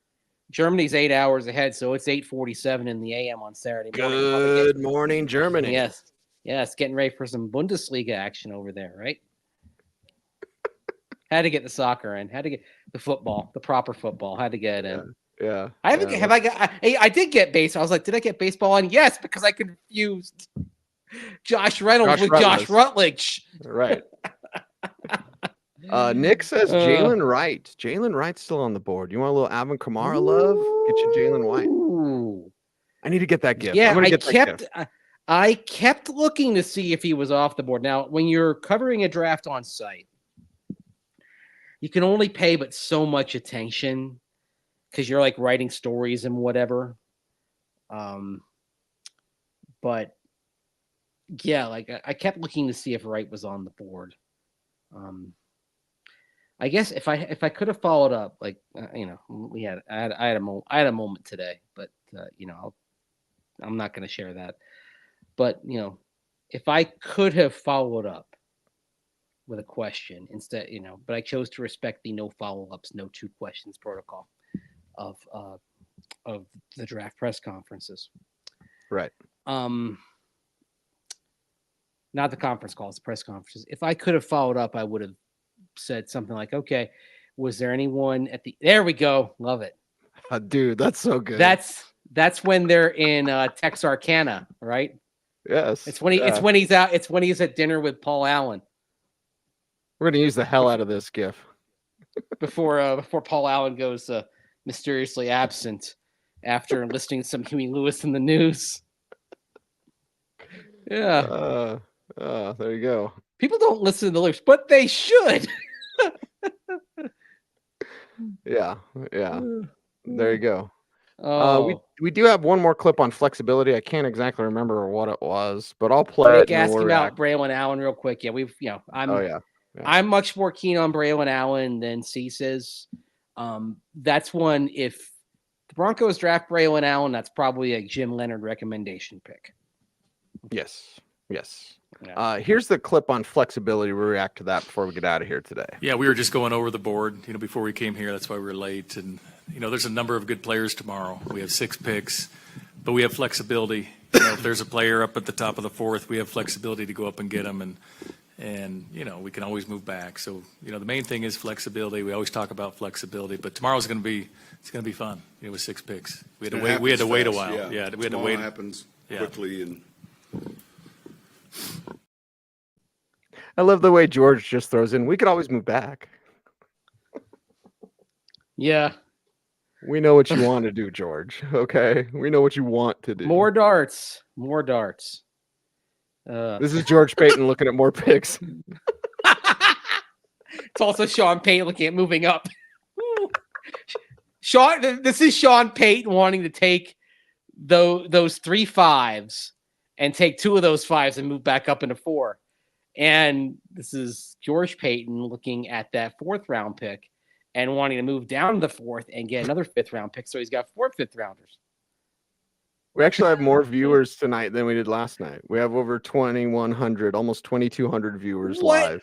Speaker 2: Germany's 8 hours ahead, so it's 8:47 in the AM on Saturday morning.
Speaker 1: Good morning, Germany.
Speaker 2: Yes, getting ready for some Bundesliga action over there, right? Had to get the soccer in. Had to get the football, the proper football. Had to get it in.
Speaker 1: Yeah.
Speaker 2: I did get baseball. I was like, did I get baseball on? Yes, because I confused Josh Reynolds with Josh Rutledge.
Speaker 1: Right. Nick says Jalen Wright. Jalen Wright's still on the board. You want a little Alvin Kamara love? Get you Jalen White.
Speaker 2: Ooh.
Speaker 1: I need to get that gift.
Speaker 2: Yeah, I kept looking to see if he was off the board. Now, when you're covering a draft on site, you can only pay but so much attention because you're like writing stories and whatever. But yeah, like I kept looking to see if Wright was on the board. I guess if I could have followed up, like I had a moment today, but I'm not going to share that. But if I could have followed up with a question instead, but I chose to respect the no follow-ups, no 2 questions protocol of the draft press conferences.
Speaker 1: Right.
Speaker 2: Not the conference calls, the press conferences. If I could have followed up, I would have said something like, okay, was there anyone there we go. Love it.
Speaker 1: Dude, that's so good.
Speaker 2: That's when they're in Texarkana, right?
Speaker 1: Yes.
Speaker 2: It's when he's at dinner with Paul Allen.
Speaker 1: We're going to use the hell out of this GIF.
Speaker 2: Before Paul Allen goes mysteriously absent after enlisting some Huey Lewis in the news. Yeah.
Speaker 1: There you go.
Speaker 2: People don't listen to the lyrics, but they should.
Speaker 1: Yeah. There you go.
Speaker 2: Oh.
Speaker 1: We do have one more clip on flexibility. I can't exactly remember what it was, but I'll play it.
Speaker 2: Ask about Braylon Allen real quick. Yeah, I'm much more keen on Braylon Allen than Cease is. That's one. If the Broncos draft Braylon Allen, that's probably a Jim Leonard recommendation pick.
Speaker 1: Yes.
Speaker 2: Yeah.
Speaker 1: Here's the clip on flexibility. We'll react to that before we get out of here today.
Speaker 6: Yeah, we were just going over the board, before we came here. That's why we were late. And, there's a number of good players tomorrow. We have 6 picks, but we have flexibility. If there's a player up at the top of the 4th, we have flexibility to go up and get them. And we can always move back. So, the main thing is flexibility. We always talk about flexibility, but tomorrow's going to be fun. With 6 picks. We had to wait a while.
Speaker 7: Yeah,
Speaker 6: we had to wait.
Speaker 7: It happens quickly and.
Speaker 1: I love the way George just throws in, we could always move back.
Speaker 2: Yeah.
Speaker 1: We know what you want to do, George. Okay. We know what you want to do.
Speaker 2: More darts.
Speaker 1: This is George Payton looking at more picks.
Speaker 2: It's also Sean Payton looking at moving up. This is Sean Payton wanting to take those 3 5s and take 2 of those 5s and move back up into 4. And this is George Payton looking at that 4th round pick and wanting to move down to the 4th and get another 5th round pick. So he's got 4 5th rounders.
Speaker 1: We actually have more viewers tonight than we did last night. We have over 2,100, almost 2,200 viewers live.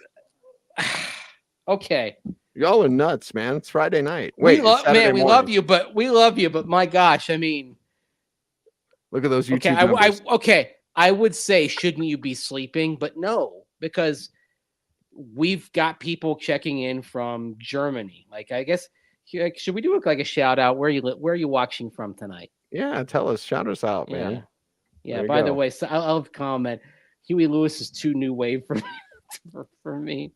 Speaker 2: Okay.
Speaker 1: Y'all are nuts, man. It's Friday night. Wait,
Speaker 2: we love you, but my gosh, I mean,
Speaker 1: look at those YouTube numbers.
Speaker 2: I would say, shouldn't you be sleeping? But no, because we've got people checking in from Germany. Like, I guess, should we do a shout out? Where are you watching from tonight?
Speaker 1: Yeah, tell us. Shout us out, man.
Speaker 2: Yeah. By the way, so I'll comment. Huey Lewis is too new wave for me.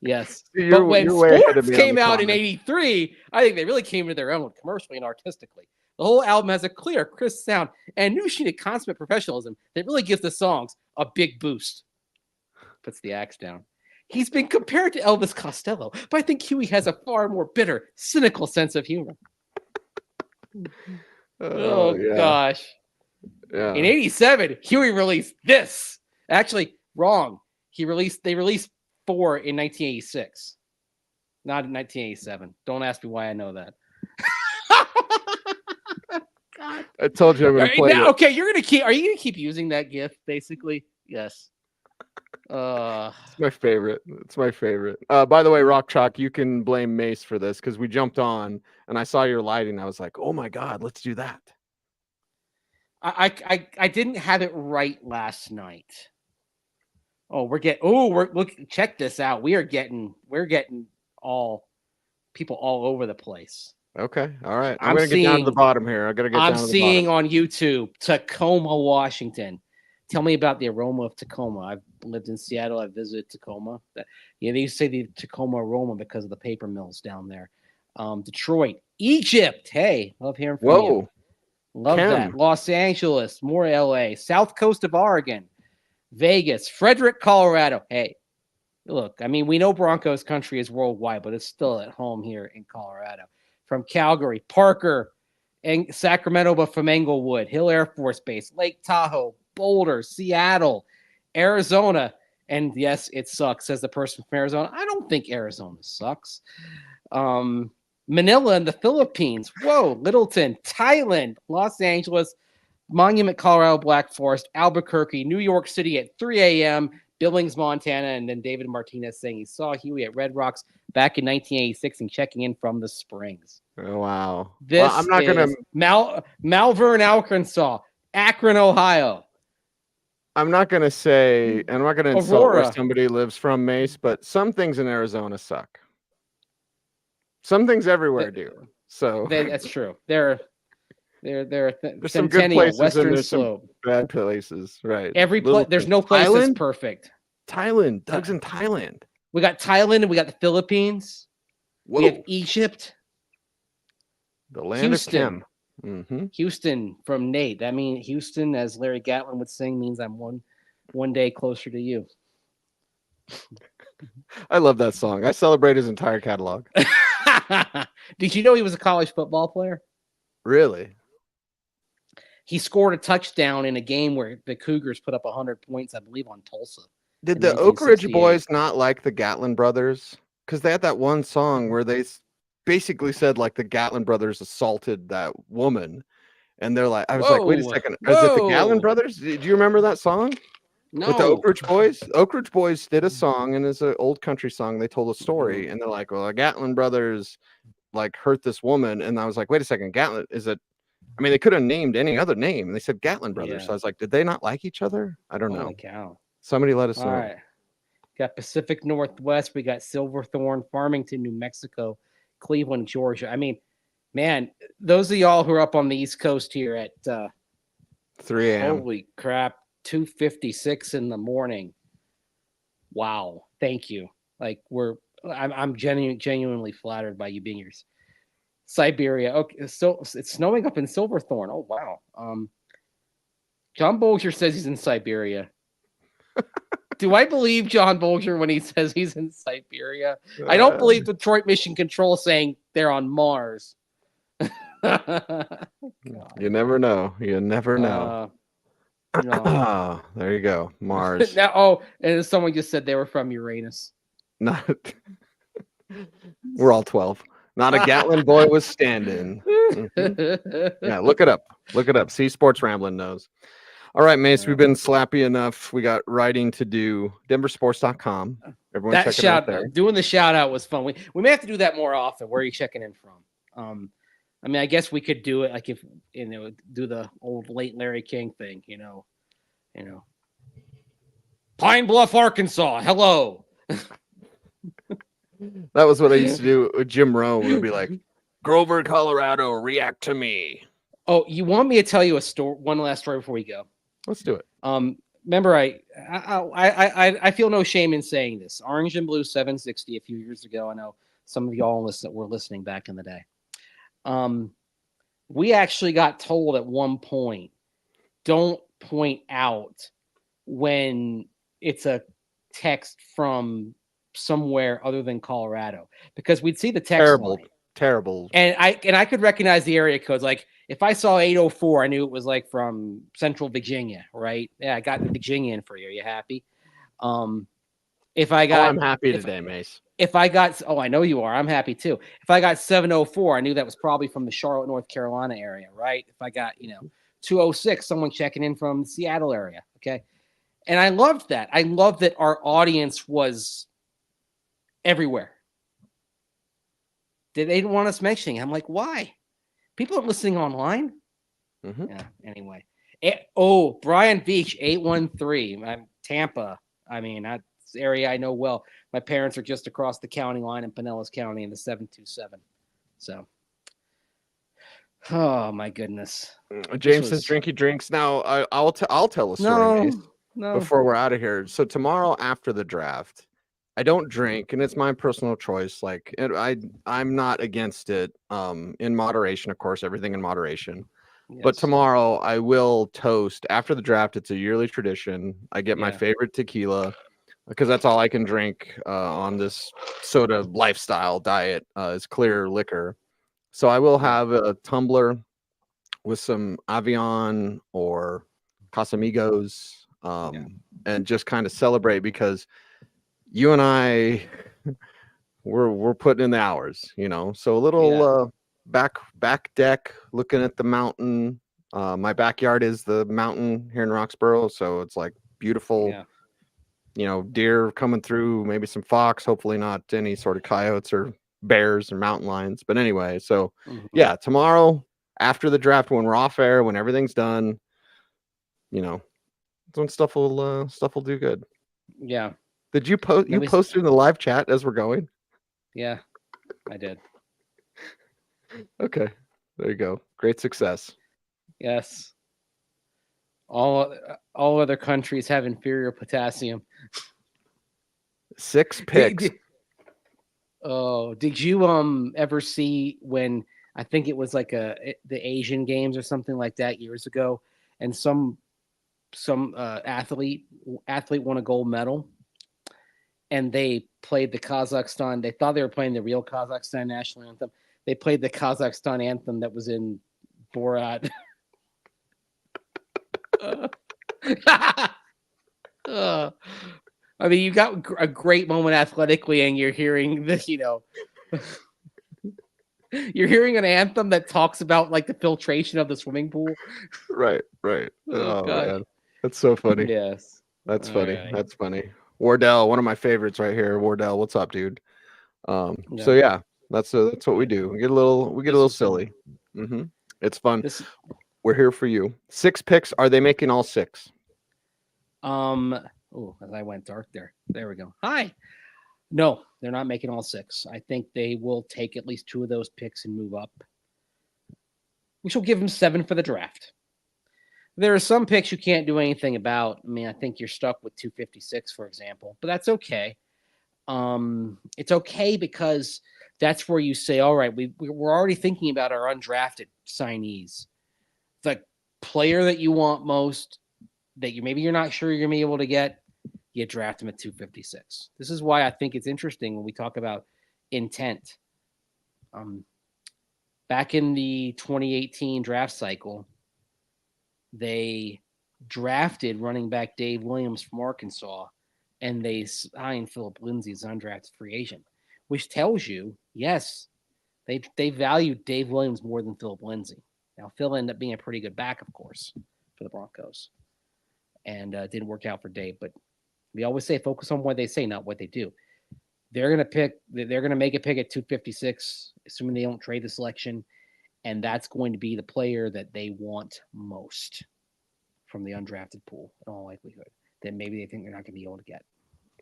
Speaker 2: Yes. But when Sports came out in '83, I think they really came to their own commercially and artistically. The whole album has a clear, crisp sound and new sheet of consummate professionalism that really gives the songs a big boost. Puts the axe down. He's been compared to Elvis Costello, but I think Huey has a far more bitter, cynical sense of humor. Gosh.
Speaker 1: Yeah.
Speaker 2: In '87, Huey released this. Actually, wrong. They released 4 in 1986. Not in 1987. Don't ask me why I know that. God.
Speaker 1: I told you I'm going to play it.
Speaker 2: Okay, are you gonna keep using that GIF, basically? Yes.
Speaker 1: It's my favorite. By the way, Rock Chalk, you can blame Mace for this because we jumped on and I saw your lighting. I was like, oh my God, let's do that.
Speaker 2: I didn't have it right last night. Check this out. We're getting people all over the place.
Speaker 1: Okay. All right. I'm going to get down to the bottom here. I'm
Speaker 2: seeing on YouTube, Tacoma, Washington. Tell me about the aroma of Tacoma. I've lived in Seattle. I visited Tacoma. They used to say the Tacoma aroma because of the paper mills down there. Detroit, Egypt. Hey, love hearing from you. Love
Speaker 1: Kim.
Speaker 2: that. Los Angeles, more LA, South Coast of Oregon, Vegas, Frederick, Colorado. Hey, look, I mean, we know Broncos country is worldwide, but it's still at home here in Colorado. From Calgary, Parker, and Sacramento, but from Englewood, Hill Air Force Base, Lake Tahoe, Boulder, Seattle, Arizona. And yes, it sucks, says the person from Arizona. I don't think Arizona sucks. Manila in the Philippines. Whoa, Littleton, Thailand, Los Angeles, Monument, Colorado, Black Forest, Albuquerque, New York City at 3 a.m., Billings, Montana, and then David Martinez saying he saw Huey at Red Rocks back in 1986 and checking in from the Springs.
Speaker 1: Oh, wow.
Speaker 2: This
Speaker 1: I'm not going
Speaker 2: to Malvern, Arkansas, Akron, Ohio.
Speaker 1: I'm not going to say, I'm not going to insult
Speaker 2: Aurora.
Speaker 1: where somebody lives from, Mace, but some things in Arizona suck. Some things everywhere do. So
Speaker 2: That's true. There's
Speaker 1: some good places
Speaker 2: Western
Speaker 1: and there's
Speaker 2: Slope.
Speaker 1: some bad places, right?
Speaker 2: There's no place that's perfect.
Speaker 1: Thailand. Doug's in Thailand.
Speaker 2: We got Thailand and we got the Philippines.
Speaker 1: Whoa.
Speaker 2: We have Egypt.
Speaker 1: The land
Speaker 2: Houston.
Speaker 1: of Kim. Mm-hmm.
Speaker 2: Houston from Nate. That means Houston, as Larry Gatlin would sing, means I'm one day closer to you.
Speaker 1: I love that song. I celebrate his entire catalog.
Speaker 2: Did you know he was a college football player?
Speaker 1: Really?
Speaker 2: He scored a touchdown in a game where the Cougars put up 100 points, I believe, on Tulsa.
Speaker 1: Did the Oak Ridge boys not like the Gatlin brothers? Because they had that one song where they basically said like the Gatlin brothers assaulted that woman. And they're like, I was like, wait a second. Is it the Gatlin brothers? Do you remember that song?
Speaker 2: No.
Speaker 1: With the Oak Ridge boys? Oak Ridge boys did a song, and it's an old country song. They told a story, and they're like, well, the Gatlin brothers like hurt this woman. And I was like, wait a second, Gatlin, is it? I mean, they could have named any other name. And they said Gatlin brothers.
Speaker 2: Yeah.
Speaker 1: So I was like, did they not like each other? I don't know.
Speaker 2: Holy cow.
Speaker 1: Somebody let us know.
Speaker 2: All right. Got Pacific Northwest. We got Silverthorne, Farmington, New Mexico, Cleveland, Georgia. I mean, man, those of y'all who are up on the East Coast here at
Speaker 1: 3 a.m.
Speaker 2: Holy crap, 2:56 in the morning. Wow. Thank you. Like I'm genuinely flattered by you being here. Siberia. Okay, so it's snowing up in Silverthorne. Oh wow. John Bolger says he's in Siberia. Do I believe John Bolger when he says he's in Siberia? I don't believe Detroit Mission Control saying they're on Mars.
Speaker 1: You never know. You never know.
Speaker 2: No.
Speaker 1: There you go. Mars.
Speaker 2: Now, and someone just said they were from Uranus.
Speaker 1: Not. We're all 12. Not a Gatlin boy was standing. Mm-hmm. Yeah, look it up. Look it up. See, Sports Ramblin' knows. All right, Mace, we've been slappy enough. We got writing to do. DenverSports.com. Everyone
Speaker 2: that
Speaker 1: check it out there.
Speaker 2: Doing the shout out was fun. We may have to do that more often. Where are you checking in from? I mean, I guess we could do it like if do the old late Larry King thing, you know. Pine Bluff, Arkansas. Hello.
Speaker 1: That was what I used to do with Jim Rome. It would be like, Grover, Colorado, react to me.
Speaker 2: Oh, you want me to tell you a story? One last story before we go.
Speaker 1: Let's do it.
Speaker 2: Remember, I feel no shame in saying this. Orange and Blue 760 a few years ago. I know some of y'all were listening back in the day. We actually got told at one point, don't point out when it's a text from somewhere other than Colorado, because we'd see the text line.
Speaker 1: Terrible.
Speaker 2: And I could recognize the area codes. Like if I saw 804, I knew it was like from Central Virginia, right? Yeah, I got the Virginia in for you. Are you happy? If I got,
Speaker 1: I'm happy today, Mace.
Speaker 2: If I got, I know you are. I'm happy too. If I got 704, I knew that was probably from the Charlotte, North Carolina area, right? If I got 206, someone checking in from the Seattle area, okay. And I loved that. I loved that our audience was everywhere. They didn't want us mentioning. I'm like, why? People are listening online.
Speaker 1: Mm-hmm.
Speaker 2: Yeah. Anyway. Brian Beach, 813. I'm Tampa. I mean, that's the area I know well. My parents are just across the county line in Pinellas County in the 727. So, oh my goodness.
Speaker 1: James says drinky drinks. Now I'll tell a story before we're out of here. So tomorrow after the draft, I don't drink, and it's my personal choice. Like I'm not against it. In moderation, of course, everything in moderation. But tomorrow I will toast after the draft. It's a yearly tradition. I get my
Speaker 2: Yeah.
Speaker 1: favorite tequila because that's all I can drink on this soda lifestyle diet is clear liquor. So I will have a tumbler with some Avion or Casamigos and just kind of celebrate because you and I we're putting in the hours, you know. So a little back deck looking at the mountain. My backyard is the mountain here in Roxborough, so it's like beautiful.
Speaker 2: Yeah.
Speaker 1: You know, deer coming through, maybe some fox, hopefully not any sort of coyotes or bears or mountain lions. But anyway, so yeah, tomorrow after the draft, when we're off air, when everything's done, you know, that's when stuff will do good.
Speaker 2: Yeah.
Speaker 1: Did you post? You posted in the live chat as we're going?
Speaker 2: Yeah, I did.
Speaker 1: Okay, there you go. Great success.
Speaker 2: Yes. All other countries have inferior potassium.
Speaker 1: 6 picks.
Speaker 2: Did you ever see when I think it was like the Asian Games or something like that years ago, and some athlete won a gold medal, and they played the Kazakhstan. They thought they were playing the real Kazakhstan national anthem. They played the Kazakhstan anthem that was in Borat. I mean, you got a great moment athletically, and you're hearing this, you know, you're hearing an anthem that talks about like the filtration of the swimming pool.
Speaker 1: Right.
Speaker 2: Oh,
Speaker 1: Man. That's so funny.
Speaker 2: Yes.
Speaker 1: That's funny. Right. That's funny. Wardell, one of my favorites right here. Wardell, what's up, dude? So yeah, that's what we do. We get a little silly. It's fun. We're here for you. 6 picks. Are they making all 6?
Speaker 2: Oh, as I went dark there. There we go. Hi. No, they're not making all 6. I think they will take at least 2 of those picks and move up, which will give them 7 for the draft. There are some picks you can't do anything about. I mean, I think you're stuck with 256, for example, but that's okay. It's okay because that's where you say, all right, we're already thinking about our undrafted signees. The player that you want most, that you're not sure you're going to be able to get, you draft him at 256. This is why I think it's interesting when we talk about intent. Back in the 2018 draft cycle, they drafted running back Dave Williams from Arkansas, and they signed Philip Lindsay as an undrafted free agent, which tells you, yes, they valued Dave Williams more than Philip Lindsay. Now, Phil ended up being a pretty good back, of course, for the Broncos, and didn't work out for Dave. But we always say focus on what they say, not what they do. They're going to make a pick at 256, assuming they don't trade the selection, and that's going to be the player that they want most from the undrafted pool, in all likelihood, that maybe they think they're not going to be able to get.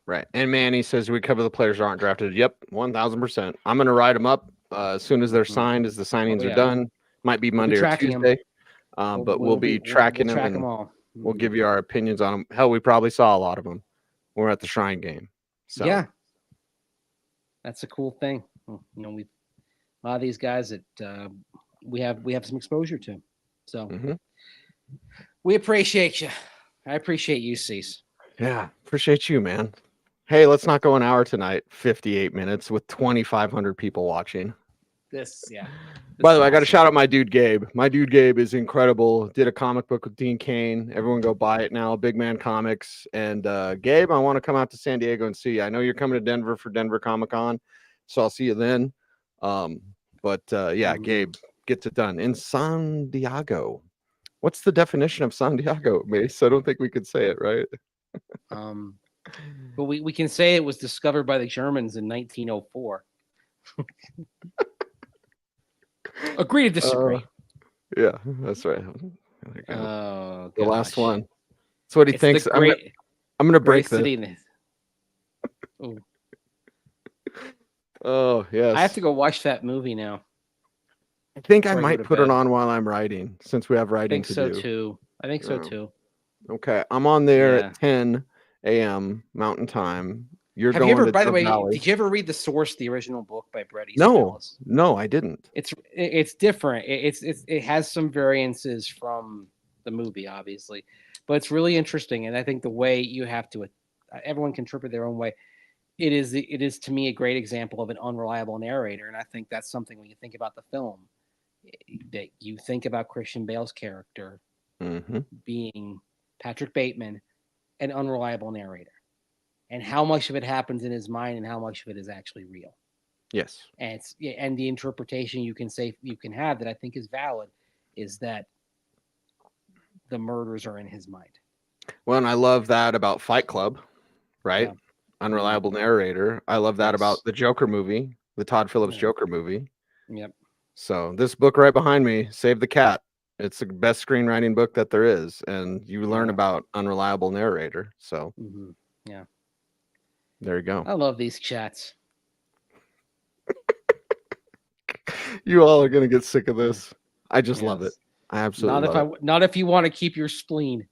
Speaker 1: Right. And Manny says we cover the players that aren't drafted. Yep, 1,000%. I'm going to write them up as soon as they're signed, as the signings are done. Might be Monday or Tuesday, but we'll be tracking them, and
Speaker 2: all.
Speaker 1: We'll give you our opinions on them. Hell, we probably saw a lot of them when we're at the Shrine game. So
Speaker 2: yeah, that's a cool thing. You know, a lot of these guys that we have some exposure to. So we appreciate you. I appreciate you, Cecil.
Speaker 1: Yeah, appreciate you, man. Hey, let's not go an hour tonight. 58 minutes with 2,500 people watching. By the way, I got to shout out my dude Gabe. My dude Gabe is incredible. Did a comic book with Dean Cain. Everyone go buy it now. Big Man Comics. And Gabe, I want to come out to San Diego and see you. I know you're coming to Denver for Denver Comic Con, so I'll see you then. Yeah, Gabe gets it done in San Diego. What's the definition of San Diego, Mace? I don't think we could say it, right?
Speaker 2: But we can say it was discovered by the Germans in 1904. Agree to disagree.
Speaker 1: Yeah, that's right.
Speaker 2: Oh,
Speaker 1: the last one. That's what he thinks. I'm going to break this. Oh, yes.
Speaker 2: I have to go watch that movie now.
Speaker 1: I think I might put it on while I'm writing, since we have writing to do.
Speaker 2: I think so too.
Speaker 1: Okay, I'm on there at 10 a.m. Mountain Time. You're
Speaker 2: Have
Speaker 1: going
Speaker 2: you ever,
Speaker 1: to
Speaker 2: by the
Speaker 1: Dove
Speaker 2: way,
Speaker 1: Valley.
Speaker 2: did you ever read The Source, the original book by Bret Easton
Speaker 1: No,
Speaker 2: Ellis?
Speaker 1: no, I didn't.
Speaker 2: It's different. It has some variances from the movie, obviously, but it's really interesting. And I think the way you have to, everyone can interpret their own way. It is to me a great example of an unreliable narrator, and I think that's something when you think about the film, that you think about Christian Bale's character being Patrick Bateman, an unreliable narrator, and how much of it happens in his mind and how much of it is actually real.
Speaker 1: Yes.
Speaker 2: And the interpretation you can have that I think is valid is that the murders are in his mind.
Speaker 1: Well, and I love that about Fight Club, right?
Speaker 2: Yeah.
Speaker 1: Unreliable narrator. I love that about the Joker movie, the Todd Phillips Joker movie.
Speaker 2: Yep.
Speaker 1: So this book right behind me, Save the Cat. It's the best screenwriting book that there is, and you learn about unreliable narrator. So
Speaker 2: yeah,
Speaker 1: there you go.
Speaker 2: I love these chats.
Speaker 1: You all are gonna get sick of this. I just love it. I absolutely love it.
Speaker 2: Not if you want to keep your spleen.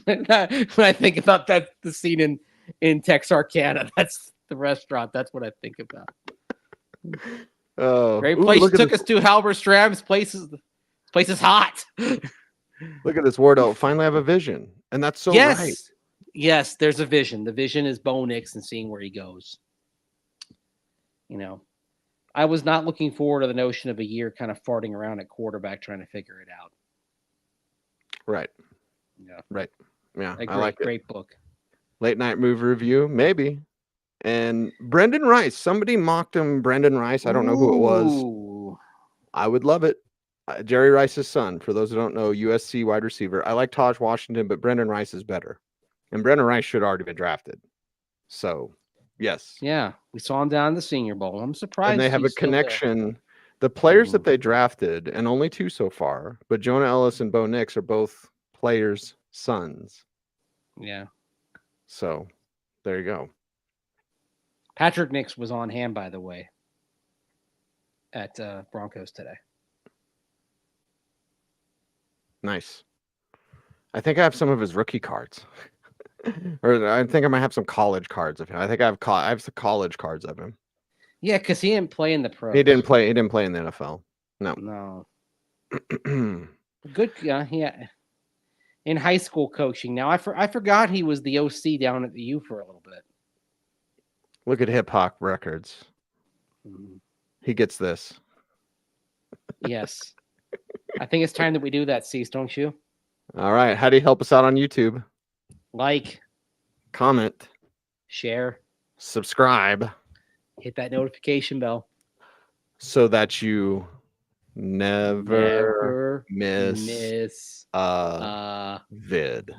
Speaker 2: When I think about the scene in Texarkana, that's the restaurant. That's what I think about.
Speaker 1: Oh,
Speaker 2: great place took us to. Halberstram's place is hot.
Speaker 1: Look at this. Wardo finally have a vision, and that's so right.
Speaker 2: Yes, there's a vision. The vision is Bo Nix and seeing where he goes. I was not looking forward to the notion of a year kind of farting around at quarterback trying to figure it out.
Speaker 1: Right.
Speaker 2: Yeah.
Speaker 1: Right. Yeah.
Speaker 2: I like it. Great book.
Speaker 1: Late night movie review, maybe. And Brendan Rice. Somebody mocked him. Brendan Rice. I don't know who it was. I would love it. Jerry Rice's son. For those who don't know, USC wide receiver. I like Taj Washington, but Brendan Rice is better. And Brendan Rice should already been drafted. So, yes.
Speaker 2: Yeah, we saw him down in the Senior Bowl. I'm surprised.
Speaker 1: And they have a connection. The players that they drafted, and only 2 so far, but Jonah Ellis and Bo Nix are both players' sons.
Speaker 2: Yeah.
Speaker 1: So, there you go.
Speaker 2: Patrick Nix was on hand, by the way, at Broncos today.
Speaker 1: Nice. I think I have some of his rookie cards. Or I think I might have some college cards of him. I think I have some college cards of him.
Speaker 2: Yeah, because he didn't play in the pros.
Speaker 1: He didn't play in the NFL.
Speaker 2: No. Good. Yeah. In high school coaching. Now I forgot he was the OC down at the U for a little bit.
Speaker 1: Look at Hip Hop Records. He gets this.
Speaker 2: Yes. I think it's time that we do that, Cease, don't you?
Speaker 1: All right. How do you help us out on YouTube?
Speaker 2: Like,
Speaker 1: comment,
Speaker 2: share,
Speaker 1: subscribe,
Speaker 2: hit that notification bell
Speaker 1: so that you never miss a vid.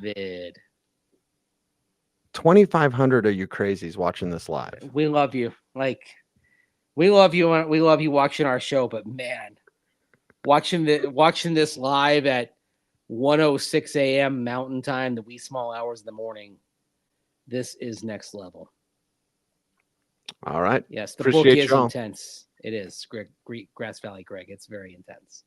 Speaker 1: 2,500 of you crazies watching this live.
Speaker 2: We love you. We love you. We love you watching our show, but man, watching this live at 1:06 a.m. Mountain Time, the wee small hours of the morning. This is next level.
Speaker 1: All right.
Speaker 2: Yes, the book is intense. It is. Grass Valley Greg. It's very intense.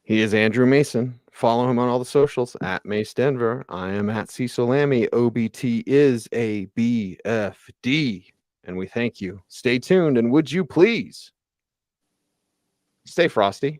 Speaker 1: He is Andrew Mason. Follow him on all the socials at Mace Denver. I am at Cecil Lammey. OBT is a BFD. And we thank you. Stay tuned. And would you please stay frosty?